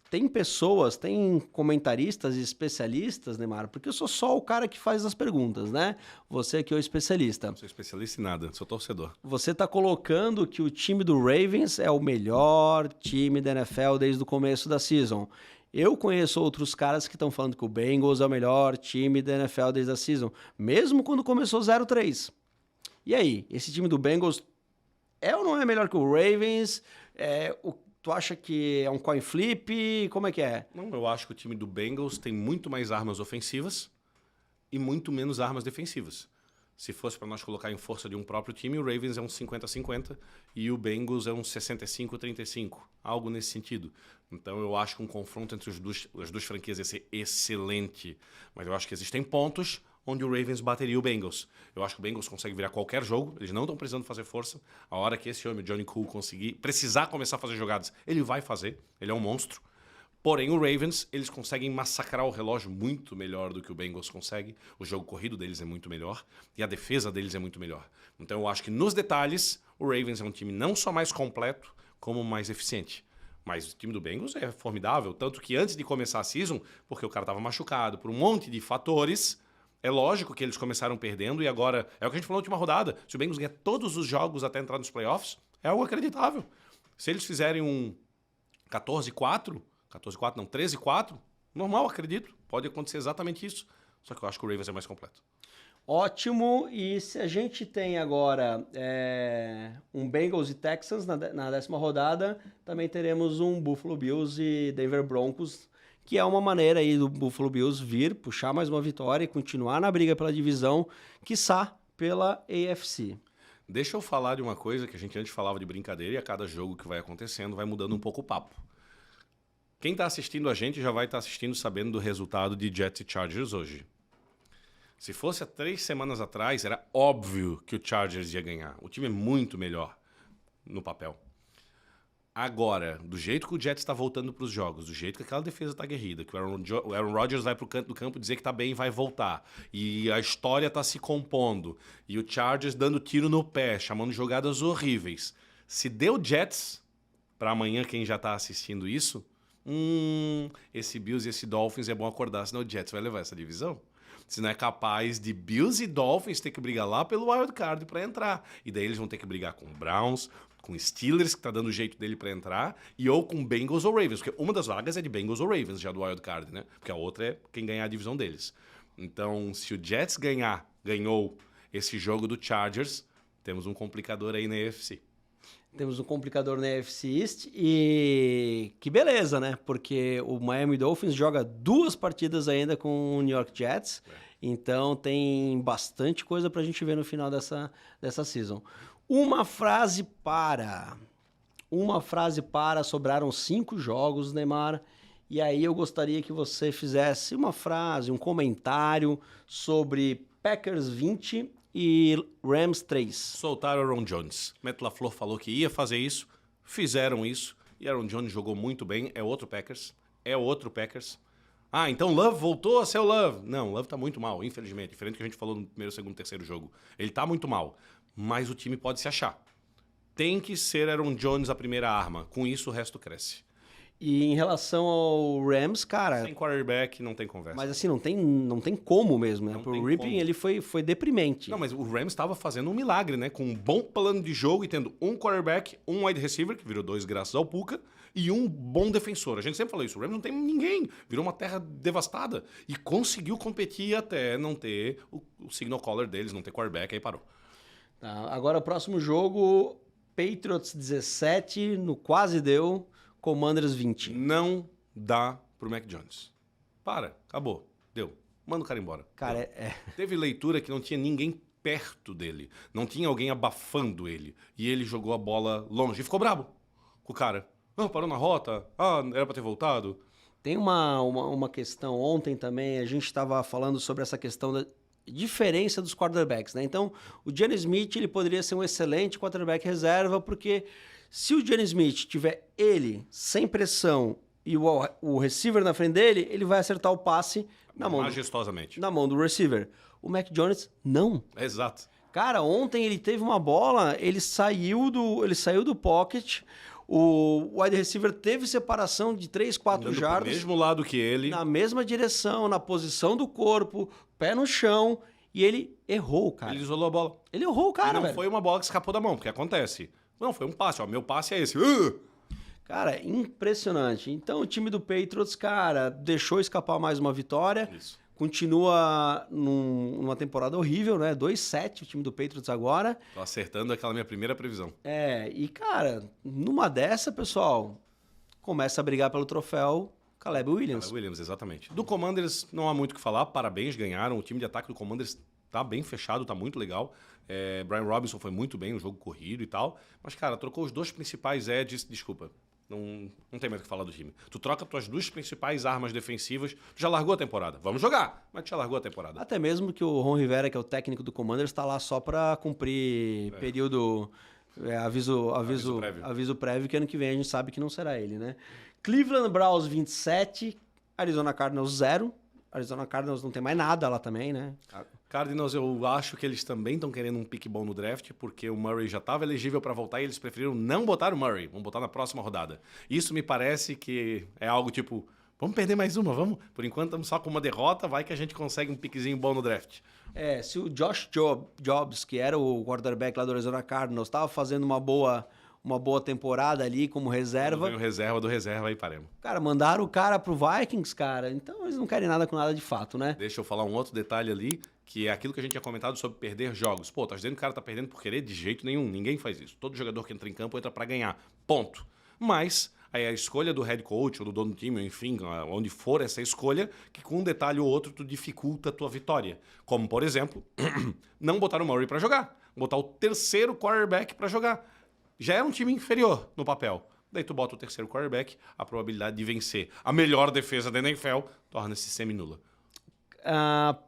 Tem pessoas, tem comentaristas e especialistas, Neymar, porque eu sou só o cara que faz as perguntas, né? Você que é o especialista.
Não sou especialista em nada, sou torcedor.
Você tá colocando que o time do Ravens é o melhor time da NFL desde o começo da season. Eu conheço outros caras que estão falando que o Bengals é o melhor time da NFL desde a season, mesmo quando começou 0-3. E aí, esse time do Bengals é ou não é melhor que o Ravens? Tu acha que é um coin flip? Como é que é?
Não, eu acho que o time do Bengals tem muito mais armas ofensivas e muito menos armas defensivas. Se fosse para nós colocar em força de um próprio time, o Ravens é um 50-50 e o Bengals é um 65-35, algo nesse sentido. Então eu acho que um confronto entre as duas franquias ia ser excelente, mas eu acho que existem pontos onde o Ravens bateria o Bengals. Eu acho que o Bengals consegue virar qualquer jogo, eles não estão precisando fazer força. A hora que esse homem, o Johnny Cool, precisar começar a fazer jogadas, ele vai fazer, ele é um monstro. Porém, o Ravens, eles conseguem massacrar o relógio muito melhor do que o Bengals consegue. O jogo corrido deles é muito melhor e a defesa deles é muito melhor. Então eu acho que nos detalhes, o Ravens é um time não só mais completo, como mais eficiente. Mas o time do Bengals é formidável, tanto que antes de começar a season, porque o cara estava machucado por um monte de fatores, é lógico que eles começaram perdendo e agora, é o que a gente falou na última rodada, se o Bengals ganhar todos os jogos até entrar nos playoffs, é algo acreditável. Se eles fizerem um 14-4 não, 13-4, normal, acredito, pode acontecer exatamente isso, só que eu acho que o Ravens é mais completo.
Ótimo, e se a gente tem agora um Bengals e Texans na 10ª rodada, também teremos um Buffalo Bills e Denver Broncos, que é uma maneira aí do Buffalo Bills vir, puxar mais uma vitória e continuar na briga pela divisão, quiçá pela AFC.
Deixa eu falar de uma coisa que a gente antes falava de brincadeira e a cada jogo que vai acontecendo vai mudando um pouco o papo. Quem está assistindo a gente já vai estar assistindo sabendo do resultado de Jets e Chargers hoje. Se fosse há 3 semanas atrás, era óbvio que o Chargers ia ganhar. O time é muito melhor no papel. Agora, do jeito que o Jets está voltando para os jogos, do jeito que aquela defesa está aguerrida, que o Aaron Rodgers vai para o canto do campo dizer que está bem e vai voltar, e a história está se compondo, e o Chargers dando tiro no pé, chamando jogadas horríveis. Se deu Jets, para amanhã quem já está assistindo isso, esse Bills e esse Dolphins é bom acordar, senão o Jets vai levar essa divisão. Se não é capaz de Bills e Dolphins ter que brigar lá pelo wild card para entrar. E daí eles vão ter que brigar com Browns, com Steelers, que tá dando o jeito dele para entrar, e ou com Bengals ou Ravens, porque uma das vagas é de Bengals ou Ravens, já do wild card, né? Porque a outra é quem ganhar a divisão deles. Então, se o Jets ganhou esse jogo do Chargers, temos um complicador aí na AFC.
Temos um complicador na AFC East e que beleza, né? Porque o Miami Dolphins joga 2 partidas ainda com o New York Jets, então tem bastante coisa pra gente ver no final dessa season. Uma frase para, sobraram 5 jogos, Neymar, e aí eu gostaria que você fizesse uma frase, um comentário sobre Packers 20 e Rams 3.
Soltaram Aaron Jones. Matt LaFleur falou que ia fazer isso, fizeram isso, e Aaron Jones jogou muito bem, é outro Packers. Ah, então Love voltou a ser o Love. Não, Love tá muito mal, infelizmente, diferente do que a gente falou no primeiro, segundo, terceiro jogo. Ele tá muito mal, mas o time pode se achar. Tem que ser Aaron Jones a primeira arma, com isso o resto cresce.
E em relação ao Rams, cara...
Sem quarterback, não tem conversa.
Mas assim, não tem como mesmo, né? O Ripping, ele foi deprimente.
Não, mas o Rams estava fazendo um milagre, né? Com um bom plano de jogo e tendo um quarterback, um wide receiver, que virou 2 graças ao Puka, e um bom defensor. A gente sempre falou isso, o Rams não tem ninguém. Virou uma terra devastada. E conseguiu competir até não ter o signal caller deles, não ter quarterback, aí parou.
Tá, agora o próximo jogo, Patriots 17, no quase deu... Commanders 20.
Não dá pro Mac Jones. Acabou, deu. Manda o cara embora.
Cara,
Teve leitura que não tinha ninguém perto dele. Não tinha alguém abafando ele. E ele jogou a bola longe. E ficou brabo com o cara. Parou na rota. Era pra ter voltado.
Tem uma questão ontem também, a gente estava falando sobre essa questão da diferença dos quarterbacks, né? Então, o Geno Smith, ele poderia ser um excelente quarterback reserva, porque... Se o Geno Smith tiver ele sem pressão e o receiver na frente dele, ele vai acertar o passe
majestosamente.
Na mão do receiver. O Mac Jones, não.
Exato.
Cara, ontem ele teve uma bola, ele saiu do pocket, o wide receiver teve separação de 3, 4 jardas.
Do mesmo lado que ele.
Na mesma direção, na posição do corpo, pé no chão, e ele errou, cara.
Ele isolou a bola.
Ele errou, cara,
e não foi uma bola que escapou da mão, porque acontece. Não, foi um passe, meu passe é esse.
Cara, impressionante. Então o time do Patriots, cara, deixou escapar mais uma vitória.
Isso.
Continua numa temporada horrível, né? 2-7 o time do Patriots agora.
Tô acertando aquela minha primeira previsão.
E cara, numa dessa, pessoal, começa a brigar pelo troféu Caleb Williams.
Caleb Williams, exatamente. Do Commanders não há muito o que falar, parabéns, ganharam. O time de ataque do Commanders tá bem fechado, tá muito legal. Brian Robinson foi muito bem no jogo corrido e tal. Mas, cara, trocou os 2 principais edges. Desculpa, não tem mais o que falar do time. Tu troca tuas 2 principais armas defensivas, tu já largou a temporada. Vamos jogar, mas tu já largou a temporada.
Até mesmo que o Ron Rivera, que é o técnico do Commanders, tá lá só pra cumprir período Aviso prévio que ano que vem a gente sabe que não será ele, né? Cleveland Browns 27, Arizona Cardinals 0. Arizona Cardinals não tem mais nada lá também, né?
Cardinals, eu acho que eles também estão querendo um pick bom no draft, porque o Murray já estava elegível para voltar e eles preferiram não botar o Murray, vão botar na próxima rodada. Isso me parece que é algo tipo, vamos perder mais uma, vamos? Por enquanto estamos só com uma derrota, vai que a gente consegue um pickzinho bom no draft.
Se o Josh Jobs, que era o quarterback lá do Arizona Cardinals, estava fazendo uma boa temporada ali como reserva.
Veio reserva do reserva aí, paremos.
Cara, mandaram o cara pro Vikings, cara. Então eles não querem nada com nada de fato, né?
Deixa eu falar um outro detalhe ali, que é aquilo que a gente tinha comentado sobre perder jogos. Pô, tá dizendo que o cara tá perdendo por querer? De jeito nenhum. Ninguém faz isso. Todo jogador que entra em campo entra pra ganhar. Ponto. Mas aí a escolha do head coach ou do dono do time, enfim, onde for essa escolha, que com um detalhe ou outro tu dificulta a tua vitória. Como, por exemplo, não botar o Murray pra jogar. Botar o terceiro quarterback pra jogar. Já é um time inferior no papel. Daí tu bota o terceiro quarterback, a probabilidade de vencer a melhor defesa da NFL torna-se semi-nula.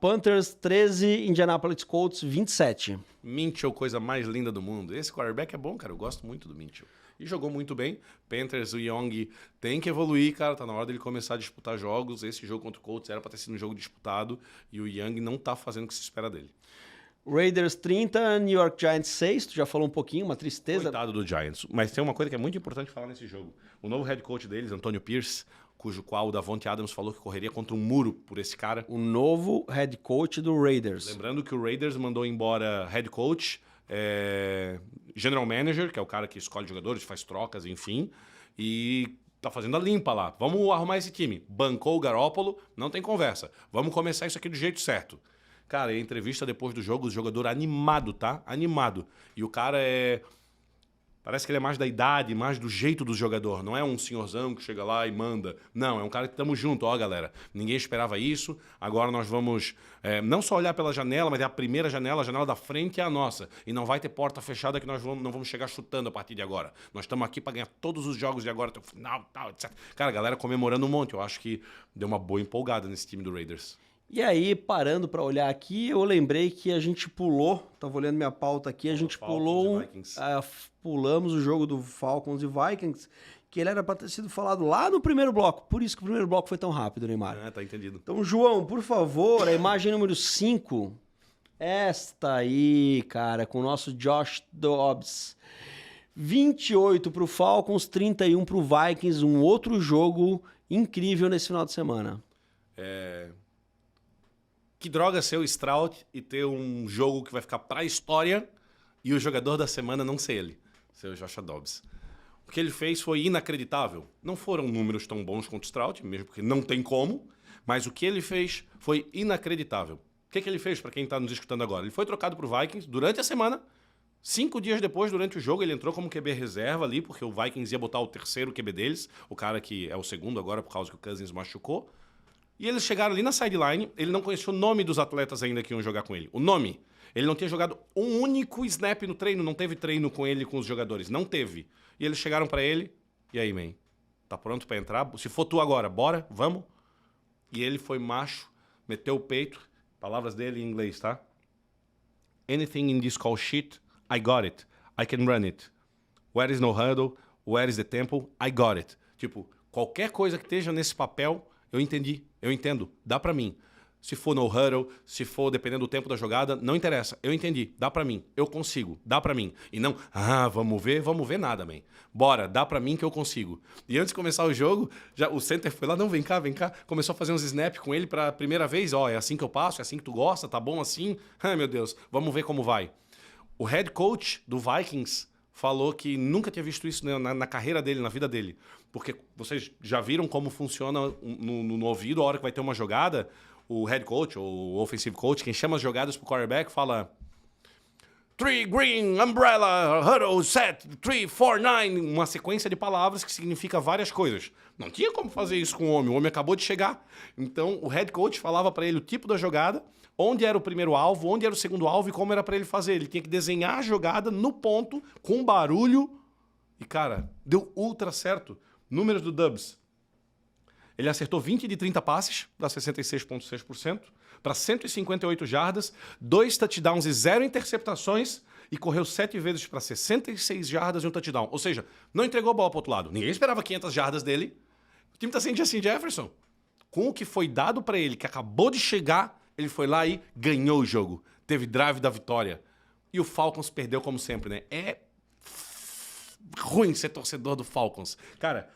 Panthers 13, Indianapolis Colts 27.
Mitchell, coisa mais linda do mundo. Esse quarterback é bom, cara. Eu gosto muito do Mitchell. E jogou muito bem. Panthers, o Young tem que evoluir, cara. Tá na hora dele começar a disputar jogos. Esse jogo contra o Colts era pra ter sido um jogo disputado. E o Young não tá fazendo o que se espera dele.
Raiders 30, New York Giants 6. Tu já falou um pouquinho, uma tristeza.
Coitado do Giants. Mas tem uma coisa que é muito importante falar nesse jogo. O novo head coach deles, Antonio Pierce, cujo qual o Davante Adams falou que correria contra um muro por esse cara.
O novo head coach do Raiders.
Lembrando que o Raiders mandou embora head coach, general manager, que é o cara que escolhe jogadores, faz trocas, enfim, e tá fazendo a limpa lá. Vamos arrumar esse time. Bancou o Garoppolo, não tem conversa. Vamos começar isso aqui do jeito certo. Cara, a entrevista depois do jogo, o jogador animado, tá? Animado. E o cara parece que ele é mais da idade, mais do jeito do jogador. Não é um senhorzão que chega lá e manda. Não, é um cara que estamos junto. Ó, galera, ninguém esperava isso. Agora nós vamos não só olhar pela janela, mas é a primeira janela, a janela da frente é a nossa. E não vai ter porta fechada que nós não vamos chegar chutando a partir de agora. Nós estamos aqui para ganhar todos os jogos de agora até o final, tal, etc. Cara, a galera comemorando um monte. Eu acho que deu uma boa empolgada nesse time do Raiders.
E aí, parando para olhar aqui, eu lembrei que a gente pulou, tava olhando minha pauta aqui, a gente pulamos o jogo do Falcons e Vikings, que ele era para ter sido falado lá no primeiro bloco. Por isso que o primeiro bloco foi tão rápido, Neymar.
Tá entendido.
Então, João, por favor, a imagem número 5. Esta aí, cara, com o nosso Josh Dobbs. 28 pro Falcons, 31 pro Vikings. Um outro jogo incrível nesse final de semana.
Que droga ser o Stroud e ter um jogo que vai ficar pra história e o jogador da semana não ser ele, ser o Josh Dobbs. O que ele fez foi inacreditável. Não foram números tão bons quanto o Stroud, mesmo porque não tem como, mas o que ele fez foi inacreditável. O que ele fez, para quem está nos escutando agora? Ele foi trocado pro Vikings durante a semana. 5 dias depois, durante o jogo, ele entrou como QB reserva ali, porque o Vikings ia botar o terceiro QB deles, o cara que é o segundo agora por causa que o Cousins machucou. E eles chegaram ali na sideline, ele não conhecia o nome dos atletas ainda que iam jogar com ele. O nome. Ele não tinha jogado um único snap no treino, não teve treino com ele e com os jogadores. Não teve. E eles chegaram pra ele, e aí, man? Tá pronto pra entrar? Se for tu agora, bora? Vamos? E ele foi macho, meteu o peito. Palavras dele em inglês, tá? Anything in this call shit, I got it. I can run it. Where is no huddle? Where is the temple? I got it. Tipo, qualquer coisa que esteja nesse papel... Eu entendi, eu entendo, dá pra mim. Se for no huddle, se for dependendo do tempo da jogada, não interessa. Eu entendi, dá pra mim, eu consigo, dá pra mim. E não, vamos ver nada, man. Bora, dá pra mim que eu consigo. E antes de começar o jogo, já o center foi lá, não, vem cá. Começou a fazer uns snaps com ele pra primeira vez. Ó, é assim que eu passo, é assim que tu gosta, tá bom assim? Ai, meu Deus, vamos ver como vai. O head coach do Vikings falou que nunca tinha visto isso na carreira dele, na vida dele. Porque vocês já viram como funciona no ouvido a hora que vai ter uma jogada, o head coach ou o offensive coach, quem chama as jogadas pro quarterback, fala 3, green, umbrella, huddle, set, 3, 4, 9, uma sequência de palavras que significa várias coisas. Não tinha como fazer isso com o homem acabou de chegar. Então o head coach falava para ele o tipo da jogada, onde era o primeiro alvo, onde era o segundo alvo e como era para ele fazer. Ele tinha que desenhar a jogada no ponto, com barulho. E, cara, deu ultra certo. Números do Dobbs. Ele acertou 20 de 30 passes, dá 66,6%, para 158 jardas, 2 touchdowns e 0 interceptações. e correu 7 vezes para 66 jardas e um touchdown. Ou seja, não entregou a bola para outro lado. Ninguém esperava 500 jardas dele. O time tá sem Justin Jefferson. Com o que foi dado para ele, que acabou de chegar, ele foi lá e ganhou o jogo. Teve drive da vitória. E o Falcons perdeu como sempre, né? É ruim ser torcedor do Falcons. Cara,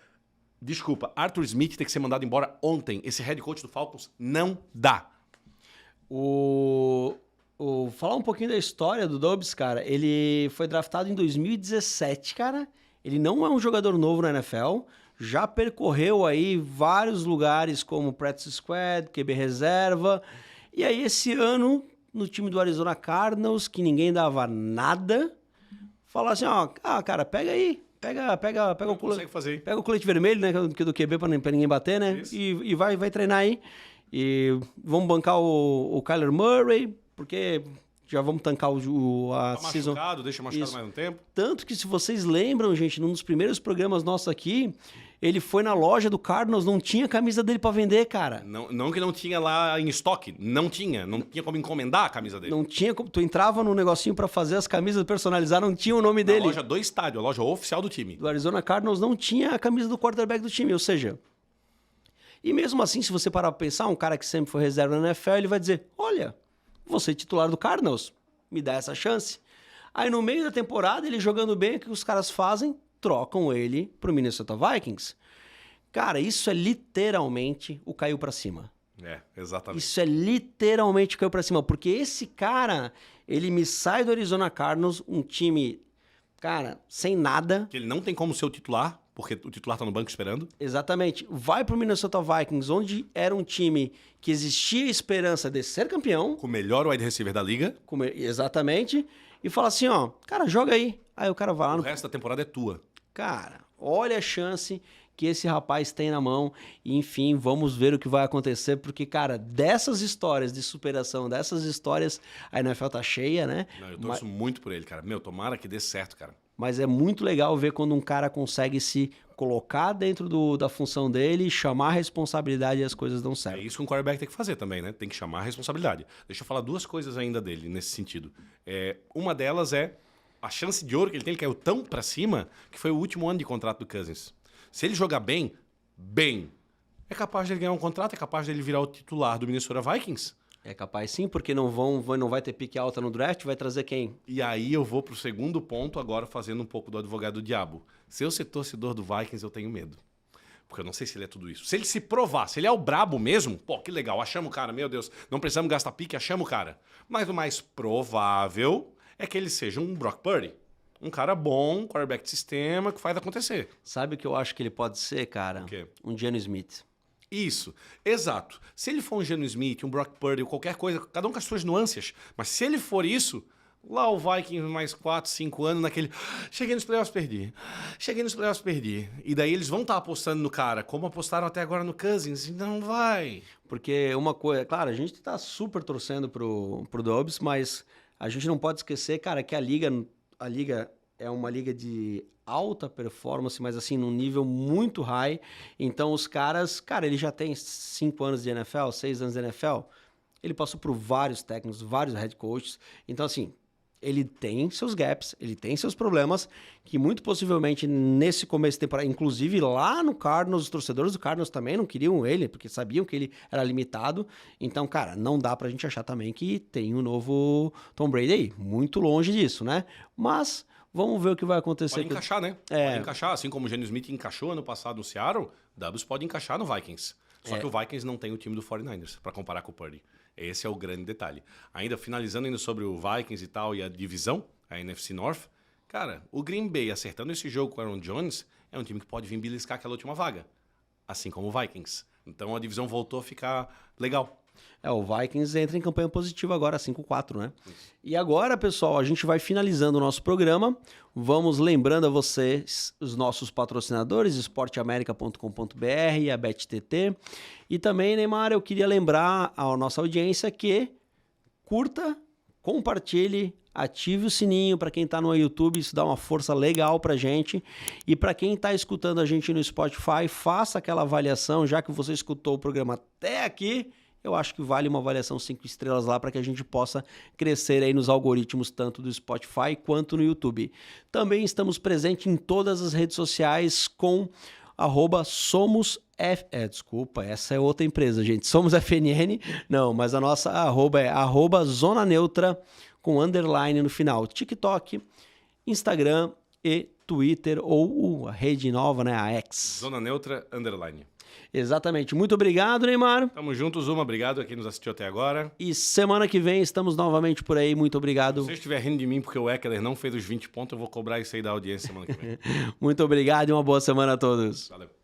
desculpa, Arthur Smith tem que ser mandado embora ontem. Esse head coach do Falcons não dá.
Falar um pouquinho da história do Dobbs, cara. Ele foi draftado em 2017, cara. Ele não é um jogador novo na NFL. Já percorreu aí vários lugares como Practice Squad, QB reserva. E aí esse ano, no time do Arizona Cardinals, que ninguém dava nada, falar assim, ó, cara, pega aí. Pega o colete. Pega o colete vermelho, né? Que é do QB pra ninguém bater, né? E vai treinar aí. E vamos bancar o Kyler Murray, porque já vamos tancar a
tá
season.
Deixa machucado mais um tempo.
Tanto que, se vocês lembram, gente, num dos primeiros programas nossos aqui, ele foi na loja do Cardinals, não tinha camisa dele pra vender, cara.
Não que não tinha lá em estoque, não tinha como encomendar a camisa dele.
Não tinha, tu entrava no negocinho pra fazer as camisas personalizar, não tinha o nome dele.
Na loja do estádio, a loja oficial do time.
Do Arizona Cardinals não tinha a camisa do quarterback do time, ou seja... E mesmo assim, se você parar pra pensar, um cara que sempre foi reserva na NFL, ele vai dizer, olha, vou ser titular do Cardinals, me dá essa chance. Aí no meio da temporada, ele jogando bem, o que os caras fazem? Trocam ele pro Minnesota Vikings. Cara, isso é literalmente o caiu pra cima.
É, exatamente.
Isso é literalmente o caiu pra cima, porque esse cara, ele me sai do Arizona Cardinals, um time, cara, sem nada.
Que ele não tem como ser o titular, porque o titular tá no banco esperando.
Exatamente. Vai pro Minnesota Vikings, onde era um time que existia esperança de ser campeão.
Com o melhor wide receiver da liga.
Exatamente. E fala assim, ó, cara, joga aí. Aí o cara vai lá
O resto da temporada é tua.
Cara, olha a chance que esse rapaz tem na mão. E, enfim, vamos ver o que vai acontecer. Porque, cara, dessas histórias de superação, dessas histórias, a NFL tá cheia, né?
Não, eu torço muito por ele, cara. Meu, tomara que dê certo, cara.
Mas é muito legal ver quando um cara consegue se colocar dentro da função dele, chamar a responsabilidade e as coisas dão certo.
É isso que um quarterback tem que fazer também, né? Tem que chamar a responsabilidade. Deixa eu falar 2 coisas ainda dele nesse sentido. Uma delas é a chance de ouro que ele caiu tão pra cima que foi o último ano de contrato do Cousins. Se ele jogar bem, é capaz de ele ganhar um contrato, é capaz de ele virar o titular do Minnesota Vikings.
É capaz sim, porque não vai ter pique alta no draft, vai trazer quem?
E aí eu vou pro segundo ponto agora, fazendo um pouco do advogado do diabo. Se eu ser torcedor do Vikings, eu tenho medo. Porque eu não sei se ele é tudo isso. Se ele se provar, se ele é o brabo mesmo, pô, que legal, achamos o cara, meu Deus, não precisamos gastar pique, achamos o cara. Mas o mais provável é que ele seja um Brock Purdy. Um cara bom, quarterback de sistema, que faz acontecer.
Sabe o que eu acho que ele pode ser, cara?
O quê?
Um Geno Smith.
Isso, exato. Se ele for um Geno Smith, um Brock Purdy, qualquer coisa, cada um com as suas nuances, mas se ele for isso, lá o Vikings mais 4, 5 anos naquele... Cheguei nos playoffs, perdi. E daí eles vão estar apostando no cara, como apostaram até agora no Cousins, e não vai.
Porque uma coisa... Claro, a gente tá super torcendo pro Dobbs, mas a gente não pode esquecer, cara, que a liga é uma liga de alta performance, mas assim, num nível muito high. Então os caras... Cara, ele já tem 5 anos de NFL, 6 anos de NFL. Ele passou por vários técnicos, vários head coaches. Então, assim, ele tem seus gaps, ele tem seus problemas, que muito possivelmente nesse começo de temporada, inclusive lá no Cardinals, os torcedores do Cardinals também não queriam ele, porque sabiam que ele era limitado. Então, cara, não dá pra gente achar também que tem um novo Tom Brady aí. Muito longe disso, né? Mas... vamos ver o que vai acontecer.
Pode encaixar, né? Pode encaixar. Assim como o Geno Smith encaixou ano passado no Seattle, Dobbs pode encaixar no Vikings. Só que o Vikings não tem o time do 49ers para comparar com o Purdy. Esse é o grande detalhe. Ainda finalizando ainda sobre o Vikings e tal, e a divisão, a NFC North, cara, o Green Bay acertando esse jogo com o Aaron Jones é um time que pode vir beliscar aquela última vaga. Assim como o Vikings. Então a divisão voltou a ficar legal.
O Vikings entra em campanha positiva agora, 5-4, né? E agora, pessoal, a gente vai finalizando o nosso programa. Vamos lembrando a vocês os nossos patrocinadores, esporteamerica.com.br e a BetTT. E também, Neymar, eu queria lembrar à nossa audiência que curta, compartilhe, ative o sininho para quem está no YouTube, isso dá uma força legal para a gente. E para quem está escutando a gente no Spotify, faça aquela avaliação, já que você escutou o programa até aqui. eu acho que vale uma avaliação 5 estrelas lá para que a gente possa crescer aí nos algoritmos tanto do Spotify quanto no YouTube. Também estamos presentes em todas as redes sociais com desculpa, essa é outra empresa, gente. Somos FNN, não, mas a nossa arroba é @Zona Neutra com underline no final. TikTok, Instagram e Twitter ou a rede nova, né, a X.
Zona Neutra, underline.
Exatamente. Muito obrigado, Neymar.
Tamo juntos, Zuma. Obrigado a quem nos assistiu até agora.
E semana que vem estamos novamente por aí. Muito obrigado.
Se você estiver rindo de mim porque o Eckler não fez os 20 pontos, eu vou cobrar isso aí da audiência semana que vem.
Muito obrigado e uma boa semana a todos.
Valeu.